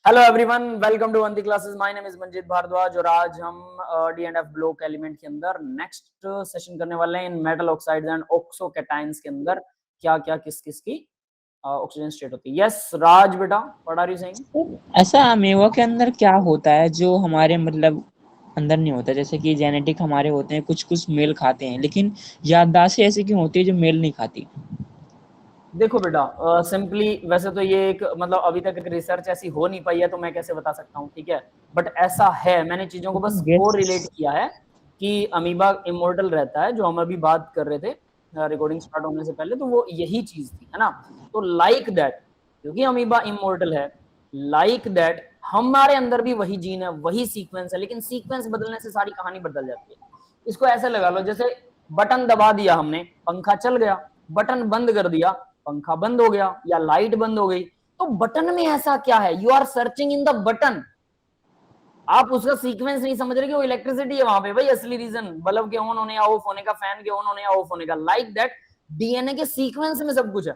Hello everyone, welcome to Vanti classes. My name is Manjeet Bhardwaj और आज हम डी&एफ ब्लॉक एलिमेंट के अंदर नेक्स्ट सेशन करने वाले हैं इन मेटल ऑक्साइड्स एंड ऑक्सोकैटायंस के अंदर क्या क्या किस किस की ऑक्सीजन स्टेट होती है। यस राज बेटा, व्हाट आर यू सेइंग? ऐसा अमीबा के अंदर क्या होता है जो हमारे मतलब अंदर नहीं होता? जैसे कि जेनेटिक हमारे होते हैं, कुछ कुछ मेल खाते हैं, लेकिन याददाश्त ऐसी क्यों होती है जो मेल नहीं खाती? देखो बेटा, सिंपली वैसे तो ये एक मतलब अभी तक रिसर्च ऐसी हो नहीं पाई है तो मैं कैसे बता सकता हूँ, ठीक है। बट ऐसा है, मैंने चीजों को बस को रिलेट किया है कि अमीबा इमोर्टल रहता है, जो हम अभी बात कर रहे थे रिकॉर्डिंग स्टार्ट होने से पहले, तो वो यही चीज थी, है ना। तो लाइक दैट, क्योंकि अमीबा इमोर्टल है, लाइक दैट हमारे अंदर भी वही जीन है, वही सीक्वेंस है, लेकिन सीक्वेंस बदलने से सारी कहानी बदल जाती है। इसको ऐसे लगा लो, जैसे बटन दबा दिया हमने, पंखा चल गया, बटन बंद कर दिया, पंखा बंद हो गया, या लाइट बंद हो गई। तो बटन में ऐसा क्या है? You are searching in the button, आप उसका सीक्वेंस नहीं समझ रहे कि वो इलेक्ट्रिसिटी है वहां पे। भाई असली रीजन बल्ब के ऑन होने या ऑफ होने का, फैन के ऑन होने या ऑफ होने का। लाइक दैट डीएनए के सीक्वेंस में सब कुछ है।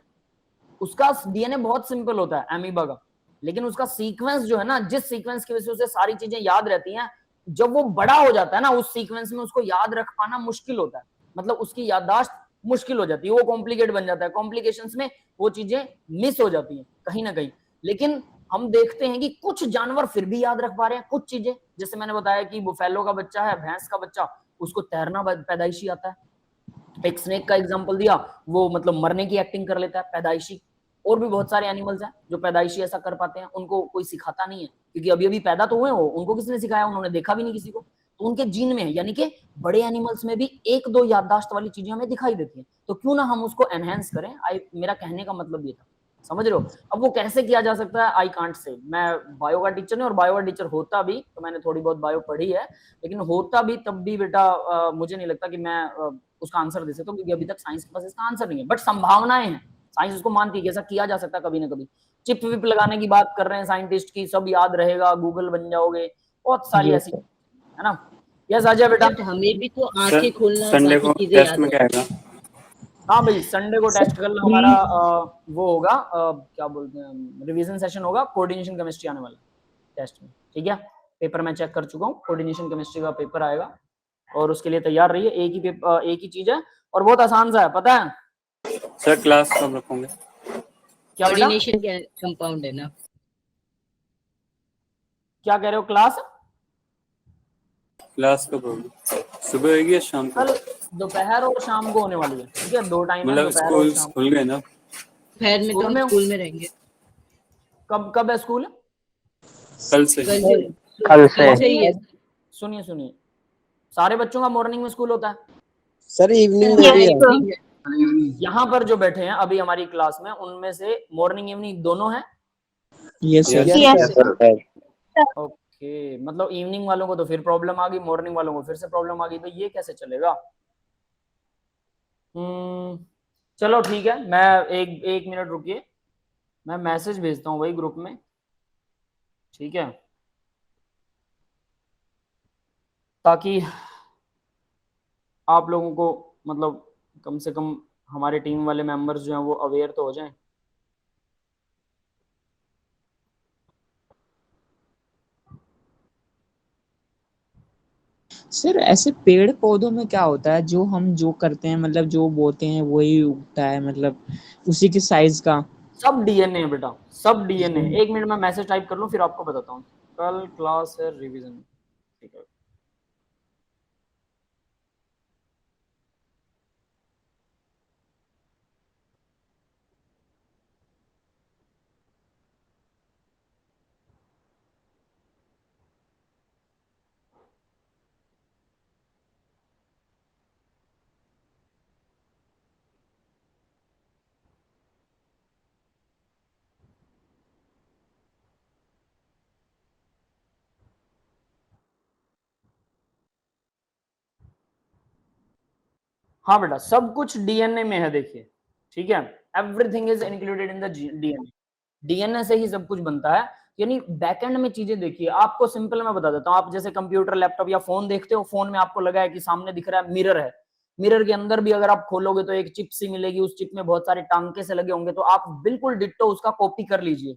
उसका डीएनए बहुत सिंपल होता है अमीबा का, लेकिन उसका सीक्वेंस जो है ना, जिस सीक्वेंस की वजह से उसे सारी चीजें याद रहती हैं, जब वो बड़ा हो जाता है ना, उस सीक्वेंस में उसको याद रख पाना मुश्किल होता है। मतलब उसकी याददाश्त मुश्किल हो जाती है, वो कॉम्प्लिकेट बन जाता है, कॉम्प्लिकेशंस में वो चीजें मिस हो जाती हैं कहीं ना कहीं। लेकिन हम देखते हैं कि कुछ जानवर फिर भी याद रख पा रहे हैं कुछ चीजें। जैसे मैंने बताया कि बुफेलो का बच्चा है, भैंस का बच्चा, उसको तैरना पैदाइशी आता है। एक स्नेक का एग्जांपल दिया, वो मतलब मरने की एक्टिंग कर लेता है पैदाइशी। और भी बहुत सारे एनिमल्स हैं जो पैदाइशी ऐसा कर पाते हैं, उनको कोई सिखाता नहीं है, क्योंकि अभी अभी पैदा तो हुए हो, उनको किसने सिखाया? उन्होंने देखा भी नहीं किसी को, तो उनके जीन में है। यानी कि बड़े एनिमल्स में भी एक दो याददाश्त वाली चीजें हमें दिखाई देती हैं, तो क्यों ना हम उसको एनहेंस करें। मेरा कहने का मतलब ये था, समझ रहे हो। अब वो कैसे किया जा सकता है, आई कांट से। मैं बायो का टीचर नहीं, और बायो का टीचर होता भी तो मैंने थोड़ी बहुत बायो पढ़ी है, लेकिन होता भी तब भी बेटा मुझे नहीं लगता कि मैं उसका आंसर दे सकता हूँ, क्योंकि अभी तक साइंस के पास इसका आंसर नहीं है। बट संभावनाएं हैं, साइंस उसको मानती है कि ऐसा किया जा सकता है कभी ना कभी। चिप विप लगाने की बात कर रहे हैं साइंटिस्ट की, सब याद रहेगा, गूगल बन जाओगे, बहुत सारी ये ऐसी, है ना। यस अजय बेटा। बट हमें भी तो आंखें खोलना और संडे बाकी को चीजें टेस्ट याद में क्या रहती आएगा? हाँ भाई, संडे को टेस्ट कर लो हमारा वो होगा क्या बोलते हैं, रिवीजन सेशन होगा, कोऑर्डिनेशन केमिस्ट्री आने वाला टेस्ट में, ठीक है। पेपर मैं चेक कर चुका हूँ, कोऑर्डिनेशन केमिस्ट्री का पेपर आएगा, और उसके लिए तैयार रहिए। एक ही चीज है और बहुत आसान सा है, पता है सर क्लास कब रखोगे? क्या बेटा? कोऑर्डिनेशन के कंपाउंड है ना। क्या कह रहे हो? क्लास क्लास कब होगी? सुबह होगी या शाम को? कल दोपहर और शाम को होने वाली है, ठीक है। दो टाइम है, मतलब दोपहर और स्कूल शाम। खुल गए ना? दोपहर में तो स्कूल हम में स्कूल में रहेंगे। कब कब है स्कूल? कल से। कल कल से। कल से ही है। सुनिए सुनिए, सारे बच्चों का मॉर्निंग में स्कूल होता है। सर इवनिंग में हाँ, भी है। evening है। यहाँ पर जो बैठे हैं अभी हमारी क्लास में, उनमें से मॉर्निंग इवनिंग दोनों है। ये सर। Yes sir. ओके, मतलब इवनिंग वालों को तो फिर प्रॉब्लम आ गई, मॉर्निंग वालों को फिर से प्रॉब्लम आ गई, तो ये कैसे चलेगा? चलो ठीक है, मैं एक एक मिनट रुकिए, मैं मैसेज भेजता हूँ भाई ग्रुप में, ठीक है, ताकि आप लोगों को मतलब कम से कम हमारे टीम वाले मेंबर्स जो हैं वो अवेयर तो हो जाएं। सर ऐसे पेड़ पौधों में क्या होता है जो हम जो करते हैं, मतलब जो बोते हैं वही उगता है, मतलब उसी के साइज का? सब डीएनए है बेटा, सब डीएनए। एक मिनट में मैसेज टाइप कर लूं फिर आपको बताता हूँ। कल क्लास है रिवीजन, ठीक है। हाँ बेटा, सब कुछ डीएनए में है, देखिए, ठीक है। Everything is included in the DNA. DNA से ही सब कुछ बनता है। यानी बैकएंड में चीजें देखिए, आपको सिंपल मैं बता देता हूँ। आप जैसे कंप्यूटर लैपटॉप या फोन देखते हो, फोन में आपको लगा है कि सामने दिख रहा है मिरर है, मिरर के अंदर भी अगर आप खोलोगे तो एक चिप सी मिलेगी, उस चिप में बहुत सारे टांके से लगे होंगे, तो आप बिल्कुल डिट्टो उसका कॉपी कर लीजिए,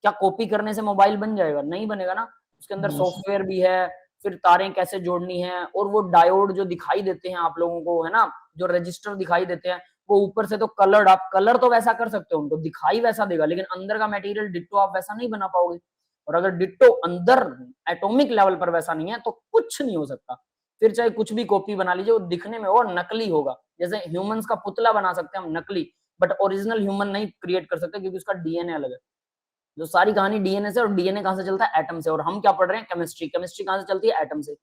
क्या कॉपी करने से मोबाइल बन जाएगा? नहीं बनेगा ना, उसके अंदर सॉफ्टवेयर भी है, फिर तारें कैसे जोड़नी है, और वो डायोड जो दिखाई देते हैं आप लोगों को, है ना, जो रजिस्टर दिखाई देते हैं, वो ऊपर से तो कलर्ड, आप कलर तो वैसा कर सकते हो, उनको दिखाई वैसा देगा, लेकिन अंदर का मटेरियल डिट्टो आप वैसा नहीं बना पाओगे। और अगर डिट्टो अंदर एटॉमिक लेवल पर वैसा नहीं है तो कुछ नहीं हो सकता। फिर चाहे कुछ भी कॉपी बना लीजिए, वो दिखने में और नकली होगा। जैसे ह्यूमंस का पुतला बना सकते हैं हम नकली, बट ओरिजिनल ह्यूमन नहीं क्रिएट कर सकते, क्योंकि उसका डीएनए अलग है। जो सारी कहानी डीएनए से, और डीएनए कहां से चलता है? एटम से। और हम क्या पढ़ रहे हैं? केमिस्ट्री। केमिस्ट्री कहां से चलती है? एटम से।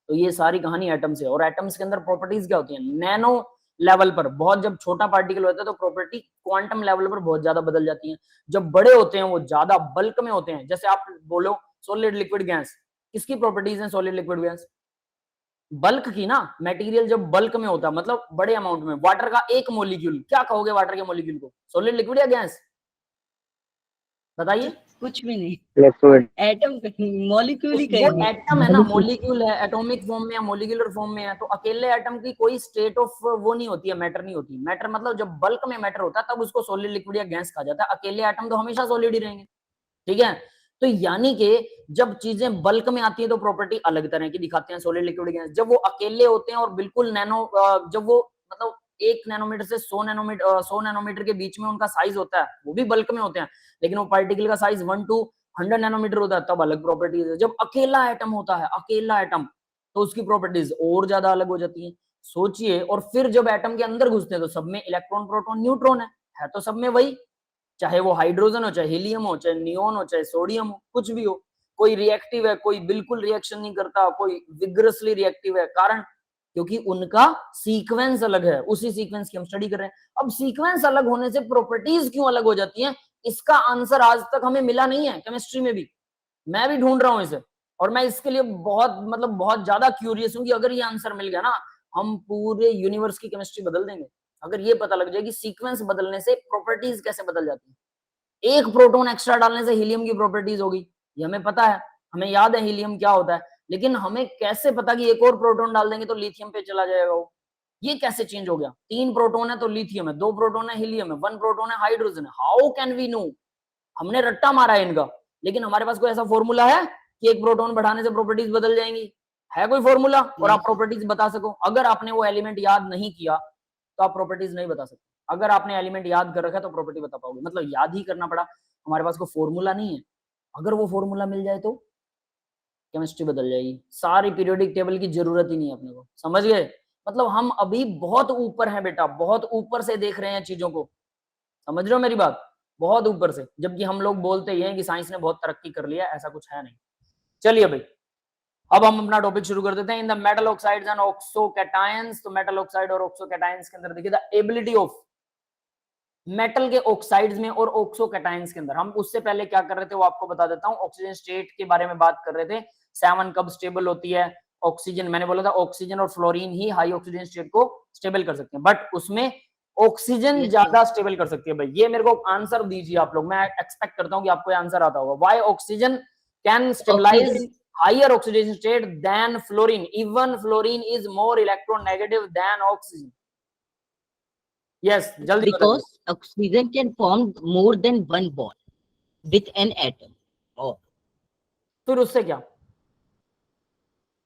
तो ये सारी कहानी एटम से। और एटम्स के अंदर प्रॉपर्टीज क्या होती है? नैनो लेवल पर बहुत जब छोटा पार्टिकल होता है तो प्रॉपर्टी क्वांटम लेवल पर बहुत ज्यादा बदल जाती है। जब बड़े होते हैं वो ज्यादा बल्क में होते हैं। जैसे आप बोलो सॉलिड लिक्विड गैस, किसकी प्रॉपर्टीज हैं सॉलिड लिक्विड गैस? बल्क की ना। मटेरियल जब बल्क में होता है मतलब बड़े अमाउंट में। वाटर का एक मोलिक्यूल, क्या कहोगे वाटर के मोलिक्यूल को? सॉलिड लिक्विड या गैस? बताइए। कुछ भी नहीं, लिक्विड। एटम मॉलिक्यूल ही वो कहेंगे। एटम है ना, मॉलिक्यूल है, एटॉमिक फॉर्म में या मॉलिक्यूलर फॉर्म में है। तो अकेले एटम की कोई स्टेट ऑफ वो नहीं होती है, मैटर नहीं होती। मैटर मतलब जब बल्क में मैटर होता है तब उसको सॉलिड लिक्विड या गैस कहा जाता है। अकेले एटम तो हमेशा सॉलिड ही रहेंगे, ठीक है। तो यानी कि जब चीजें बल्क में आती है तो प्रॉपर्टी अलग तरह की दिखाते हैं सॉलिड लिक्विड गैस। जब वो अकेले होते हैं और बिल्कुल नैनो, जब वो मतलब 1 नैनोमीटर से 100 नैनोमीटर के बीच में उनका साइज होता है, वो भी बल्क में होते हैं, लेकिन वो पार्टिकल का साइज 1 to 100 नैनोमीटर होता है, तब अलग प्रॉपर्टीज है। जब अकेला एटम होता है, अकेला एटम, तो उसकी प्रॉपर्टीज और ज्यादा अलग हो जाती है। सोचिए, और फिर जब एटम के अंदर घुसते हैं तो सब में इलेक्ट्रॉन प्रोटॉन न्यूट्रॉन है तो सब में वही, चाहे वो हाइड्रोजन हो, चाहे हीलियम हो, चाहे नियोन हो, चाहे सोडियम हो, कुछ भी हो। कोई रिएक्टिव है, कोई बिल्कुल रिएक्शन नहीं करता, कोई विग्रसली रिएक्टिव है। कारण क्योंकि उनका सीक्वेंस अलग है। उसी सीक्वेंस की हम स्टडी कर रहे हैं। अब सीक्वेंस अलग होने से प्रॉपर्टीज क्यों अलग हो जाती हैं, इसका आंसर आज तक हमें मिला नहीं है केमिस्ट्री में भी। मैं भी ढूंढ रहा हूं इसे, और मैं इसके लिए बहुत मतलब बहुत ज्यादा क्यूरियस हूं कि अगर ये आंसर मिल गया ना, हम पूरे यूनिवर्स की केमिस्ट्री बदल देंगे। अगर ये पता लग जाए कि सीक्वेंस बदलने से प्रॉपर्टीज कैसे बदल जाती है। एक प्रोटॉन एक्स्ट्रा डालने से हीलियम की प्रॉपर्टीज होगी, ये हमें पता है, हमें याद है हीलियम क्या होता है। लेकिन हमें कैसे पता कि एक और प्रोटॉन डाल देंगे तो लिथियम पे चला जाएगा वो? ये कैसे चेंज हो गया? 3 प्रोटॉन है तो लिथियम है, 2 प्रोटॉन है हीलियम है, 1 प्रोटॉन है हाइड्रोजन है। How can we know? हमने रट्टा मारा है इनका, लेकिन हमारे पास कोई ऐसा फॉर्मूला है कि एक प्रोटॉन बढ़ाने से प्रॉपर्टीज बदल जाएंगी? है कोई फॉर्मूला और आप प्रॉपर्टीज बता सको? अगर आपने वो एलिमेंट याद नहीं किया तो आप प्रॉपर्टीज नहीं बता सकते। अगर आपने एलिमेंट याद कर रखा है तो प्रॉपर्टी बता पाओगे, मतलब याद ही करना पड़ा। हमारे पास कोई फॉर्मूला नहीं है। अगर वो फॉर्मूला मिल जाए तो केमिस्ट्री बदल जाएगी। सारी पीरियोडिक टेबल की जरूरत ही नहीं है अपने को, समझ गए? मतलब हम अभी बहुत ऊपर हैं बेटा, बहुत ऊपर से देख रहे हैं चीजों को, समझ रहे हो मेरी बात? बहुत ऊपर से। जबकि हम लोग बोलते ही हैं कि साइंस ने बहुत तरक्की कर लिया, ऐसा कुछ है नहीं। चलिए भाई, अब हम अपना टॉपिक शुरू कर देते हैं। In the metal oxides and oxocations, तो मेटल ऑक्साइड और ऑक्सोकैटायंस के अंदर देखिए द एबिलिटी ऑफ मेटल के ऑक्साइड्स में और ऑक्सोकैटायंस के अंदर। हम उससे पहले क्या कर रहे थे वो आपको बता देता हूं। ऑक्सीजन स्टेट के बारे में बात कर रहे थे। 7 कब स्टेबल होती है ऑक्सीजन? मैंने बोला था ऑक्सीजन और फ्लोरीन ही हाई ऑक्सीजन स्टेट को स्टेबल कर सकते हैं, बट उसमें ऑक्सीजन ज्यादा स्टेबल कर सकती है। भाई ये मेरे को आंसर दीजिए आप लोग, मैं एक्सपेक्ट करता हूं कि आपको आंसर आता होगा। Why oxygen can stabilise higher oxidation state than fluorine? Even fluorine is more electronegative than oxygen. Yes, जल्दी Because oxygen can form more than one bond with an atom. और फिर उससे क्या?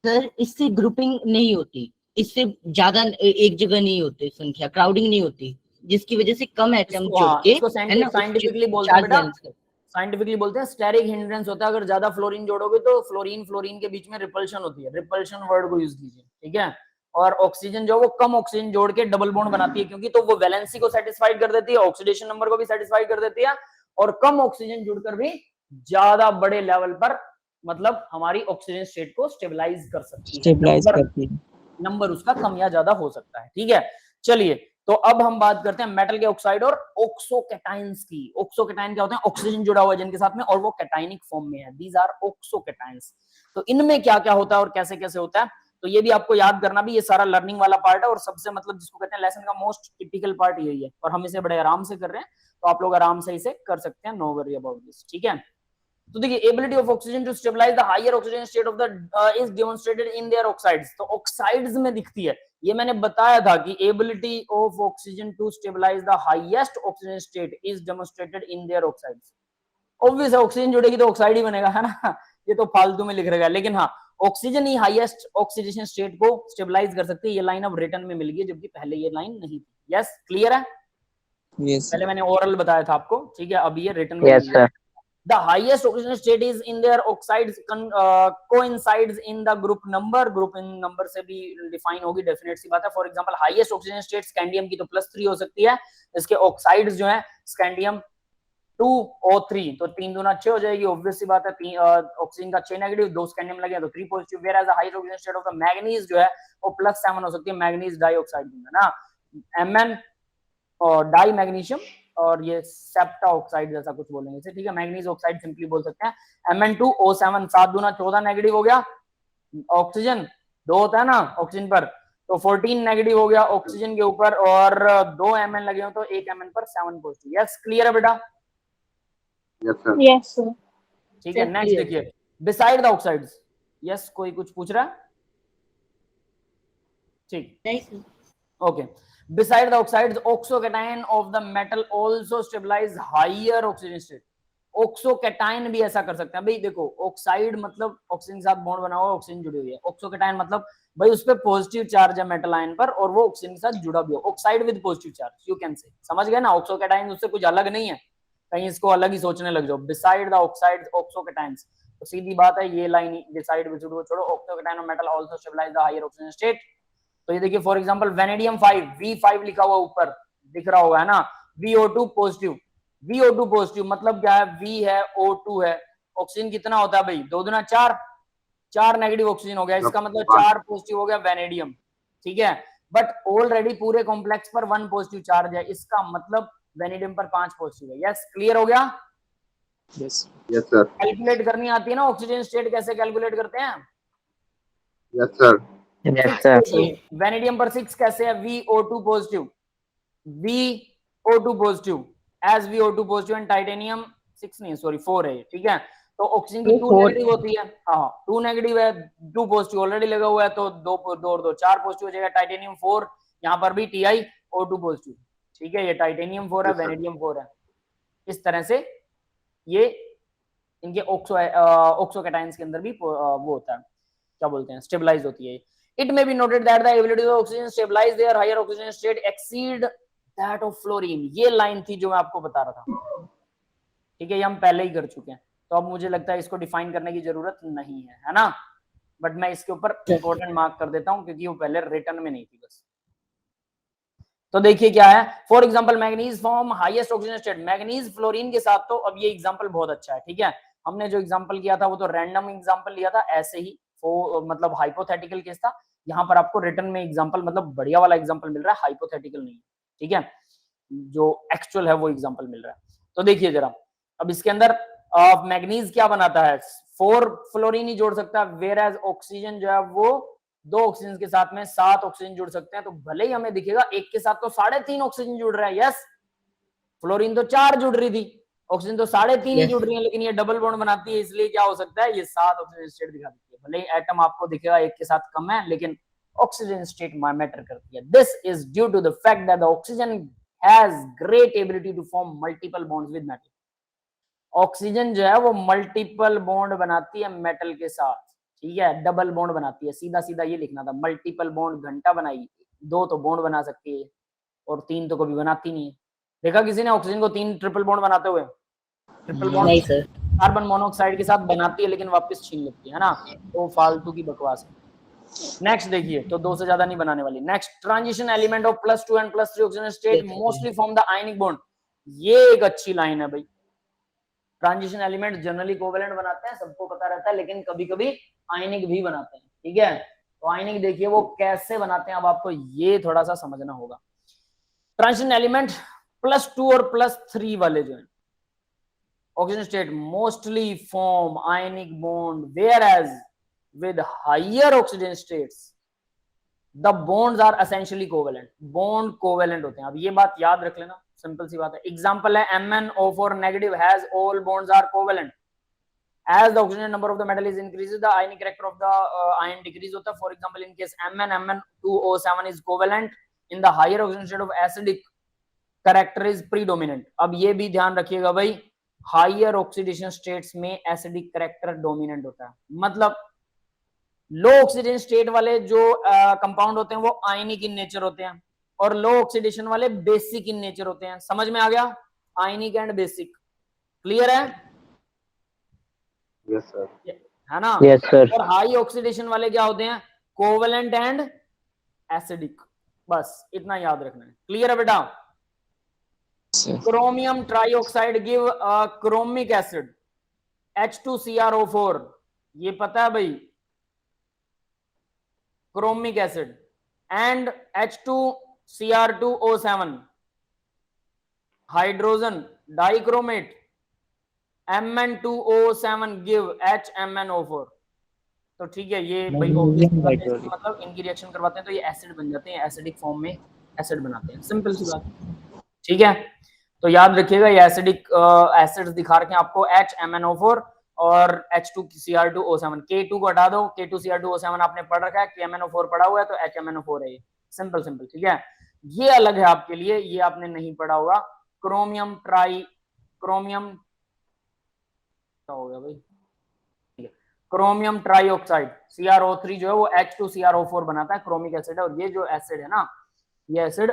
सर इससे ग्रुपिंग नहीं होती, इससे ज्यादा एक जगह नहीं होती संख्या, क्राउडिंग नहीं होती, जिसकी वजह से कम एटम जुड़ के इसको साइंटिफिकली बोलते हैं बेटा, साइंटिफिकली बोलते हैं स्टेरिक हिंड्रेंस होता है। अगर ज्यादा फ्लोरीन जोड़ोगे तो फ्लोरीन फ्लोरीन के बीच में रिपल्शन होती है। रिपल्शन वर्ड को यूज कीजिए, ठीक है। और ऑक्सीजन जो वो कम ऑक्सीजन जोड़ के डबल बॉन्ड बनाती है, क्योंकि तो वो वैलेंसी को सेटिस्फाइड कर देती है, ऑक्सीडेशन नंबर को भी सेटिस्फाइड कर देती है, और कम ऑक्सीजन जुड़कर भी ज्यादा बड़े लेवल पर मतलब हमारी ऑक्सीजन स्टेट को स्टेबलाइज कर सकती है। नंबर उसका कम या ज्यादा हो सकता है, ठीक है। चलिए, तो अब हम बात करते हैं मेटल के ऑक्साइड और ऑक्सोकैटायंस की। ऑक्सोकैटायन क्या होते हैं? ऑक्सीजन जुड़ा हुआ है जिनके साथ में, और वो कैटायनिक फॉर्म में है। These are oxocations. तो इनमें क्या क्या होता है और कैसे कैसे होता है, तो ये भी आपको याद करना भी। ये सारा लर्निंग वाला पार्ट है, और सबसे मतलब जिसको कहते हैं लेसन का मोस्ट टिपिकल पार्ट यही है, और हम इसे बड़े आराम से कर रहे हैं, तो आप लोग आराम से इसे कर सकते हैं। नो वरी अबाउट दिस, ठीक है। तो देखिए, ability of oxygen to stabilize the higher oxygen state of the is demonstrated in their oxides. तो ऑक्साइड्स में दिखती है, ये मैंने बताया था कि ability of oxygen to stabilize the highest oxygen state is demonstrated in their oxides. Obvious है, ऑक्सीजन जुड़ेगी तो ऑक्साइड ही बनेगा, है ना। ये तो फालतू में लिख रखा, लेकिन हाँ ऑक्सीजन ही हाईएस्ट ऑक्सीडेशन स्टेट को स्टेबलाइज कर सकती है। ये लाइन अब रिटर्न में मिल गई, जबकि पहले ये लाइन नहीं थी। यस क्लियर है? यस पहले मैंने ओरल बताया था आपको, ठीक है, अब ये रिटर्न में Yes, sir. the highest oxygen state is in their oxides coincides in the group in number से भी डिफाइन होगी, डेफिनेट सी बात है। For example highest oxygen state scandium की तो +3 हो सकती है, इसके ऑक्साइड्स जो है स्कैंडियम 2O3, तो 3 दूना 6 हो जाएगी, ऑब्वियस सी बात है। ऑक्सीजन का 6 नेगेटिव, 2 स्कैंडियम लगे तो 3 positive, whereas the highest oxygen state of the manganese जो है वो +7 हो सकती है, मैग्नीज डाइऑक्साइड है ना, Mn और डाई मैग्नीशियम, और ये सेप्टा ऑक्साइड जैसा कुछ बोलेंगे इसे, ठीक है, मैग्नीज ऑक्साइड सिंपली बोल सकते हैं। Mn2O7, 7 दूना 14 नेगेटिव हो गया, ऑक्सीजन 2 होता है ना ऑक्सीजन पर, तो 14 नेगेटिव हो गया ऑक्सीजन के ऊपर, और 2 Mn लगे हो तो 1 Mn पर 7 पॉजिटिव। यस क्लियर है बेटा? Yes, sir. ठीक है, नेक्स्ट देखिए, बिसाइड द ऑक्साइड्स। यस कोई कुछ पूछ रहा है? ठीक, नहीं sir. okay, beside the oxides oxocation of the metal also stabilize higher oxygen state। oxocation भी ऐसा कर सकते हैं भाई, देखो ऑक्साइड मतलब ऑक्सीजन के साथ बॉन्ड बना हुआ है, ऑक्सीजन जुड़ी हुई है, ऑक्सोकेटाइन मतलब भाई उस पे पॉजिटिव चार्ज है मेटल आयन पर, और वो ऑक्सीजन के साथ जुड़ा भी हो, oxide with positive charge, you can say, समझ गए ना, ऑक्सोकेटाइन उससे कुछ अलग नहीं है, कहीं इसको अलग ही सोचने लग जाओ। बिसाइड द ऑक्साइड्स ऑक्सोकेटाइन्स, तो सीधी बात है ये लाइन डिसाइड बिसाइड को छोड़ो, ऑक्सोकेटाइन और metal also stabilise the higher oxygen state. तो ये देखिए फॉर एग्जांपल वेनेडियम 5, V5 लिखा हुआ ऊपर दिख रहा होगा, है ना, VO2 पॉजिटिव, VO2 पॉजिटिव मतलब क्या है, V है O2 है, ऑक्सीजन कितना होता है भाई, 2 दूना 4, 4 नेगेटिव ऑक्सीजन हो गया, इसका मतलब 4 पॉजिटिव हो गया वेनेडियम, ठीक है, बट ऑलरेडी पूरे कॉम्प्लेक्स पर 1 पॉजिटिव चार्ज है, इसका मतलब वेनेडियम पर 5 पॉजिटिव है। यस क्लियर हो गया? Yes Yes, sir. कैलकुलेट करनी आती है ना ऑक्सीजन स्टेट, कैसे कैलकुलेट करते हैं? Yes, sir. Yes, sir. Vanadium पर 6 कैसे है, VO2 positive, VO2 positive as VO2 positive, and titanium 6 नहीं सॉरी 4 है, ठीक है, तो ऑक्सीजन की 2 नेगेटिव होती है, हाँ 2 नेगेटिव है, 2 पॉजिटिव ऑलरेडी लगा हुआ है, तो 2 और 2 4 पॉजिटिव हो जाएगा, टाइटेनियम 4, यहाँ पर भी TiO2 पॉजिटिव, ठीक है, ये टाइटेनियम 4 है, वेनेडियम 4 है, इस तरह से ये इनके ऑक्सोकेटाइन्स के अंदर भी वो होता है, क्या बोलते हैं, स्टेबलाइज होती है। It may be noted that the ability of oxygen stabilize their higher oxygen state exceed that of fluorine। ये लाइन थी जो मैं आपको बता रहा था, ठीक है, ये हम पहले ही कर चुके हैं, तो अब मुझे लगता है इसको डिफाइन करने की जरूरत नहीं है ना, बट मैं इसके ऊपर इंपॉर्टेंट मार्क कर देता हूं क्योंकि वो पहले रिटर्न में नहीं थी बस। तो देखिए क्या है, for example manganese form highest oxygen state, manganese fluorine के साथ, तो अब ये एग्जांपल बहुत अच्छा है, ठीक है, हमने जो एग्जांपल किया था वो तो रैंडम एग्जांपल लिया था, ऐसे ही मतलब हाइपोथेटिकल केस था, यहाँ पर आपको रिटर्न में एग्जांपल मतलब बढ़िया वाला एग्जांपल मिल रहा है, हाइपोथेटिकल नहीं, ठीक है, जो एक्चुअल है वो एग्जांपल मिल रहा है। तो देखिए जरा, अब इसके अंदर मैग्नीज क्या बनाता है, 4 फ्लोरीन ही जोड़ सकता है, वेयर एज ऑक्सीजन जो है वो 2 ऑक्सीजन के साथ में 7 ऑक्सीजन जुड़ सकते हैं, तो भले ही हमें दिखेगा एक के साथ तो 3.5 ऑक्सीजन जुड़ रहा है, यस, फ्लोरीन तो 4 जुड़ रही थी, ऑक्सीजन तो 3.5 ही जुड़ रही है, लेकिन ये डबल बॉन्ड बनाती है, इसलिए क्या हो सकता है, ये 7 ऑक्सीजन स्टेट दिखा देती है, भले ही एटम आपको दिखेगा एक के साथ कम है, लेकिन ऑक्सीजन स्टेट मैटर करती है। This is due to the fact that the oxygen has great ability to form multiple bonds with metal. Oxygen जो है वो मल्टीपल बॉन्ड बनाती है मेटल के साथ, ठीक है, डबल बॉन्ड बनाती है, सीधा सीधा ये लिखना था, मल्टीपल बॉन्ड घंटा बनाई, 2 तो बॉन्ड बना सकती है और 3 तो कभी बनाती नहीं है। देखा किसी ने ऑक्सीजन को 3 ट्रिपल बॉन्ड बनाते हुए? ट्रिपल बॉन्ड नहीं सर। कार्बन मोनोऑक्साइड के साथ बनाती है लेकिन वापस छीन लेती है ना, तो फालतू की बकवास है। नेक्स्ट देखिए, तो 2 से ज्यादा नहीं बनाने वाली। Next, transition element of +2 and +3 oxygen state mostly form the ionic bond. ये एक अच्छी लाइन है भाई, ट्रांजिशन एलिमेंट जनरली कोवेलेंट बनाते हैं, सबको पता रहता है, लेकिन कभी कभी आयनिक भी बनाते हैं, ठीक है, तो आयनिक देखिए वो कैसे बनाते हैं, अब आपको ये थोड़ा सा समझना होगा। ट्रांजिशन एलिमेंट +2 और +3 वाले जो है oxygen state mostly form ionic bond, whereas with higher oxygen states the bonds are essentially covalent, bond covalent होते हैं। अब ये बात याद रख लेना, सिंपल सी बात है। एग्जांपल है MnO4 negative has all bonds are covalent, as the oxygen number of the metal is increases the ionic character of the ion decrease होता है। for example in case Mn2O7 is covalent in the higher oxygen state of acidic character is predominant। अब ये भी ध्यान रखिएगा भाई, higher oxidation states में acidic character dominant होता है। मतलब लो ऑक्सीडेशन स्टेट वाले जो कंपाउंड होते हैं वो आयनिक इन नेचर होते हैं, और लो ऑक्सीडेशन वाले बेसिक इन नेचर होते हैं। समझ में आ गया? आयनिक एंड बेसिक, क्लियर है? Yes sir. है ना? Yes sir. और हाई ऑक्सीडेशन वाले क्या होते हैं? Covalent and acidic. बस इतना याद रखना है। क्लियर है बेटा? Chromium trioxide give chromic acid H2CrO4, ये पता है भाई, chromic acid, and H2Cr2O7 hydrogen dichromate Mn2O7 give HMnO4। तो ठीक है, ये भाई मतलब इनकी रिएक्शन करवाते हैं तो ये एसिड बन जाते हैं, एसिडिक फॉर्म में एसिड बनाते हैं। सिंपल सी बात, ठीक है? तो याद रखिएगा ये एसिडिक एसिड्स दिखा रखे हैं आपको, HMnO4 और H2Cr2O7। K2 को हटा दो, K2Cr2O7 आपने पढ़ रखा है, KMnO4 पढ़ा हुआ है तो HMnO4 है ये। सिंपल सिंपल, ठीक है? ये अलग है आपके लिए, ये आपने नहीं पढ़ा होगा। क्रोमियम क्या हो गया भाई, क्रोमियम ट्राइऑक्साइड CrO3 जो है वो H2CrO4 बनाता है, क्रोमिक एसिड है। और ये जो एसिड है ना, ये एसिड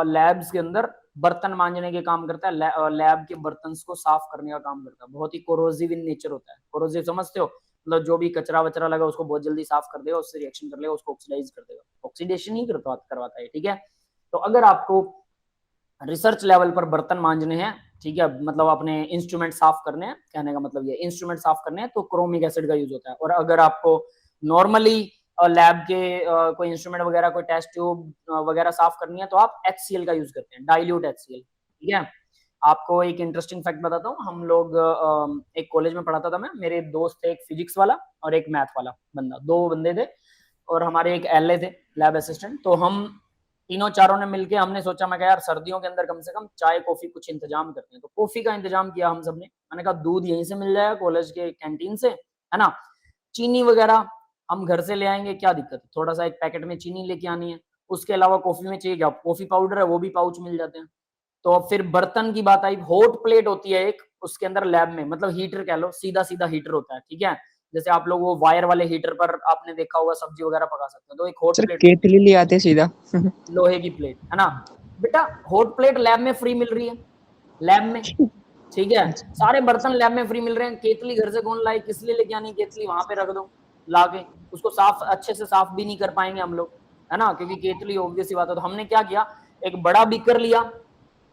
लैब्स के अंदर बर्तन मांजने के काम करता है, लैब के बर्तन को साफ करने का काम करता है। बहुत ही कोरोसिव इन नेचर होता है। कोरोसिव समझते हो? मतलब जो भी कचरा वचरा लगा उसको बहुत जल्दी साफ कर देगा, उससे रिएक्शन कर लेगा, उसको ऑक्सीडाइज कर देगा। ऑक्सीडेशन ही करवाता है, ठीक है? तो अगर आपको रिसर्च लेवल पर बर्तन मांजने हैं, ठीक है, मतलब अपने इंस्ट्रूमेंट साफ करने हैं, कहने का मतलब ये इंस्ट्रूमेंट साफ करने हैं तो क्रोमिक एसिड का यूज होता है। और अगर आपको नॉर्मली लैब के कोई इंस्ट्रूमेंट वगैरह, कोई टेस्ट ट्यूब वगैरह साफ करनी है तो आप HCl का यूज करते हैं, डाइल्यूट HCl, ठीक है? आपको एक इंटरेस्टिंग फैक्ट बताता हूँ। हम लोग एक कॉलेज में पढ़ाता था मैं, मेरे दोस्त थे, एक फिजिक्स वाला और एक मैथ वाला बंदा, 2 बंदे थे, और हमारे एक LA थे, लैब असिस्टेंट। तो हम तीनों चारों ने मिलके हमने सोचा, मैं कहा यार सर्दियों के अंदर कम से कम चाय कॉफी कुछ इंतजाम करते हैं। तो कॉफी का इंतजाम किया हम सबने। मैंने कहा दूध यहीं से मिल जाएगा कॉलेज के कैंटीन से, है ना? चीनी वगैरह हम घर से ले आएंगे, क्या दिक्कत है? थोड़ा सा एक पैकेट में चीनी लेके आनी है। उसके अलावा कॉफी में चाहिए क्या? कॉफी पाउडर है, वो भी पाउच मिल जाते हैं। तो अब फिर बर्तन की बात आई, हॉट प्लेट होती है एक उसके अंदर लैब में, मतलब हीटर कह लो, सीधा सीधा हीटर होता है, ठीक है? जैसे आप लोग वो वायर वाले हीटर पर आपने देखा होगा सब्जी वगैरह पका सकते हैं, तो एक हॉट प्लेट, केतली ले आते सीधा लोहे की प्लेट, है ना बेटा? हॉट प्लेट लैब में फ्री मिल रही है, लैब में, ठीक है? सारे बर्तन लैब में फ्री मिल रहे हैं। केतली घर से कौन लाए, किस लिए लेके आनी केतली? वहां पे रख दो लाके, उसको साफ अच्छे से साफ भी नहीं कर पाएंगे हम लोग, है ना? क्योंकि केतली ऑब्वियस सी बात है। तो हमने क्या किया, एक बड़ा बीकर लिया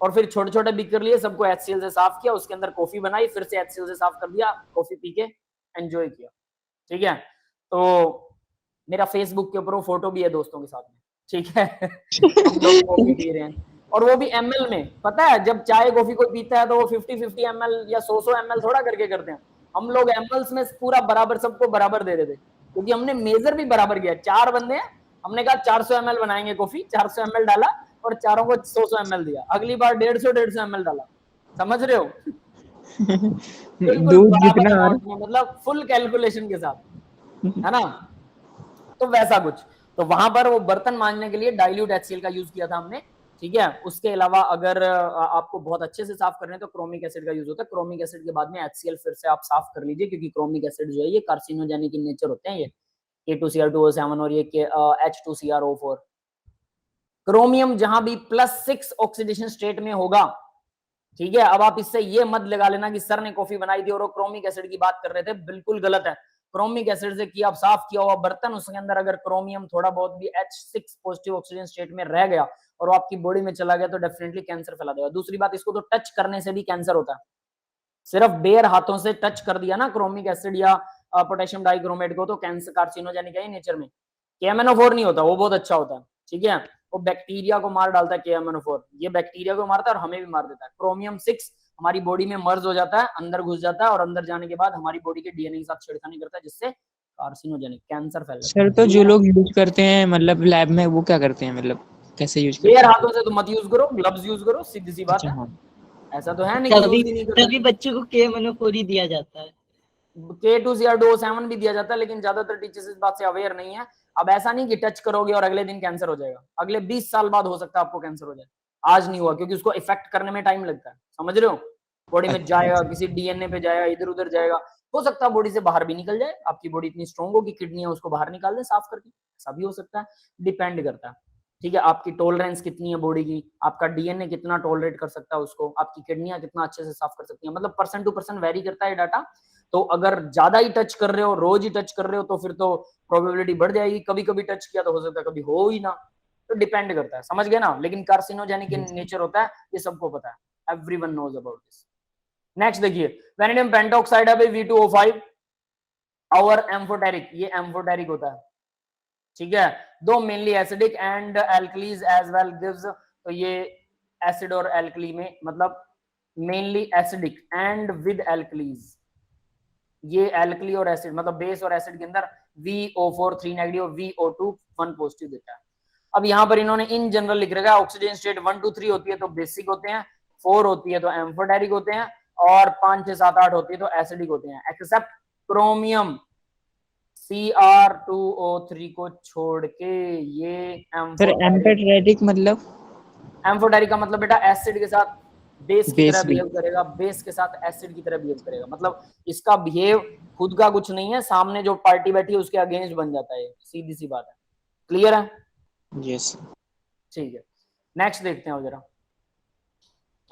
और फिर छोटे छोटे बीकर लिए, सबको HCl से साफ किया, उसके अंदर कॉफी बनाई, फिर से HCl से साफ कर दिया, कॉफी पी के एंजॉय किया, ठीक है? तो मेरा फेसबुक के ऊपर वो फोटो भी है दोस्तों के साथ में, ठीक है? हम लोग कॉफी पी रहे हैं, और वो भी ml में। पता है जब चाय कॉफी कोई पीता है तो वो 50-50 ml या 100 ml थोड़ा करके करते हैं। हम लोग mls में पूरा बराबर सबको बराबर दे रहे थे, क्योंकि हमने मेजर भी बराबर किया। 4 बंदे हैं, हमने कहा 400 ml बनाएंगे कॉफी, 400 ml डाला और चारों को 100 ml दिया। अगली बार 150 ml डाला, समझ रहे हो? दूध जितना, मतलब फुल कैलकुलेशन के साथ, है ना? तो वैसा कुछ। तो वहां पर वो बर्तन मांजने के लिए डाइल्यूट HCl का यूज किया था हमने, ठीक है? उसके अलावा अगर आपको बहुत अच्छे से साफ करने तो क्रोमिक एसिड का यूज होता है। क्रोमिक एसिड के बाद में HCl फिर से आप साफ कर लीजिए, क्योंकि क्रोमिक एसिड जो है ये कार्सिनोजेनिक इन नेचर होते हैं, ये K2Cr2O7 और ये H2CrO4। क्रोमियम जहां भी +6 ऑक्सीडेशन स्टेट में होगा, ठीक है? अब आप इससे ये मत लगा लेना कि सर ने कॉफी बनाई थी और वो क्रोमिक एसिड की बात कर रहे थे, बिल्कुल गलत है। क्रोमिक एसिड से किया साफ किया हुआ बर्तन, उसके अंदर अगर क्रोमियम थोड़ा बहुत भी H6 पॉजिटिव ऑक्सीजन स्टेट में रह गया और वो आपकी बॉडी में चला गया तो डेफिनेटली कैंसर फैला देगा। दूसरी बात, इसको तो टच करने से भी कैंसर होता है। सिर्फ बेयर हाथों से टच कर दिया ना क्रोमिक एसिड या पोटेशियम डाइक्रोमेट को, तो कैंसर कार्सिनोजेनिक है नेचर में। KMnO4 नहीं होता, वो बहुत अच्छा होता है, ठीक है? वो बैक्टीरिया को मार डालता है KMnO4, ये बैक्टीरिया को मारता है और हमें भी मार देता है। क्रोमियम 6 हमारी बॉडी में मर्ज हो जाता है, अंदर घुस जाता है और अंदर जाने के बाद हमारी बॉडी के DNA के साथ छेड़खानी करता है, जिससे कार्सिनोजेनिक कैंसर फैल जाता है। सर तो जो लोग यूज करते हैं मतलब लैब में, वो क्या करते हैं, मतलब कैसे यूज करते हैं? बेयर हाथों से तो मत यूज करो, ग्लव्स यूज करो, सीधी सी बात है। ऐसा तो है नहीं तभी बच्चों को KMnO4 ही दिया जाता है। K2Cr2O7 भी दिया जाता है, लेकिन ज्यादातर टीचर्स इस बात से अवेयर नहीं है। अब ऐसा नहीं कि टच करोगे और अगले दिन कैंसर हो जाएगा, अगले 20 साल बाद हो सकता है आपको कैंसर हो जाए। आज नहीं हुआ क्योंकि उसको इफेक्ट करने में टाइम लगता है, समझ रहे हो? बॉडी में जाएगा, अच्छा। किसी डीएनए पे जाएगा, इधर उधर जाएगा, हो सकता है बॉडी से बाहर भी निकल जाए, आपकी बॉडी इतनी स्ट्रांग हो कि किडनी है उसको बाहर निकाल दे साफ करके, ऐसा भी हो सकता है, डिपेंड करता है। ठीक है, आपकी टॉलरेंस कितनी है बॉडी की, आपका डीएनए कितना टॉलरेट कर सकता है उसको, आपकी किडनियां कितना अच्छे से साफ कर सकती हैं, मतलब पर्सन टू पर्सन वेरी करता है डाटा। तो अगर ज्यादा ही टच कर रहे हो, रोज ही टच कर रहे हो, तो फिर तो प्रोबेबिलिटी बढ़ जाएगी, कभी कभी टच किया तो हो सकता है कभी हो ही ना, तो डिपेंड करता है, समझ गए ना। लेकिन कार्सिनोजेनिक इन नेचर होता है, ये सबको पता है, everyone knows about this. Next देखिए, वेनेडियम पेंटॉक्साइड है भाई V2O5 और एम्फोटेरिक, ये एम्फोटेरिक होता है, ठीक है। दो mainly acidic and alkalis as well gives, तो ये एसिड और एल्कली में मतलब mainly acidic and with alkalis, ये एल्कली और एसिड मतलब बेस और एसिड के अंदर VO4 3 नेगेटिव, VO2 1 पॉजिटिव देता है। अब यहाँ पर इन्होंने इन जनरल लिख रखा है, ऑक्सीजन स्टेट 1 2 3 होती है तो बेसिक होते हैं, 4 होती है तो एम्फोटेरिक होते हैं, और 5 6 7 8 होती है तो एसिडिक होते हैं, एक्सेप्ट क्रोमियम Cr2O3 को छोड़ के। ये सर एम्फोटेरिक मतलब? एम्फोटेरिक का मतलब बेटा एसिड के साथ बेस की तरह बेस भी। बिहेव करेगा, बेस के साथ एसिड की तरह बिहेव करेगा, मतलब इसका बिहेव खुद का कुछ नहीं है, सामने जो पार्टी बैठी है उसके अगेंस्ट बन जाता है, सीधी सी बात है, क्लियर है? यस। ठीक है, नेक्स्ट देखते हैं जरा।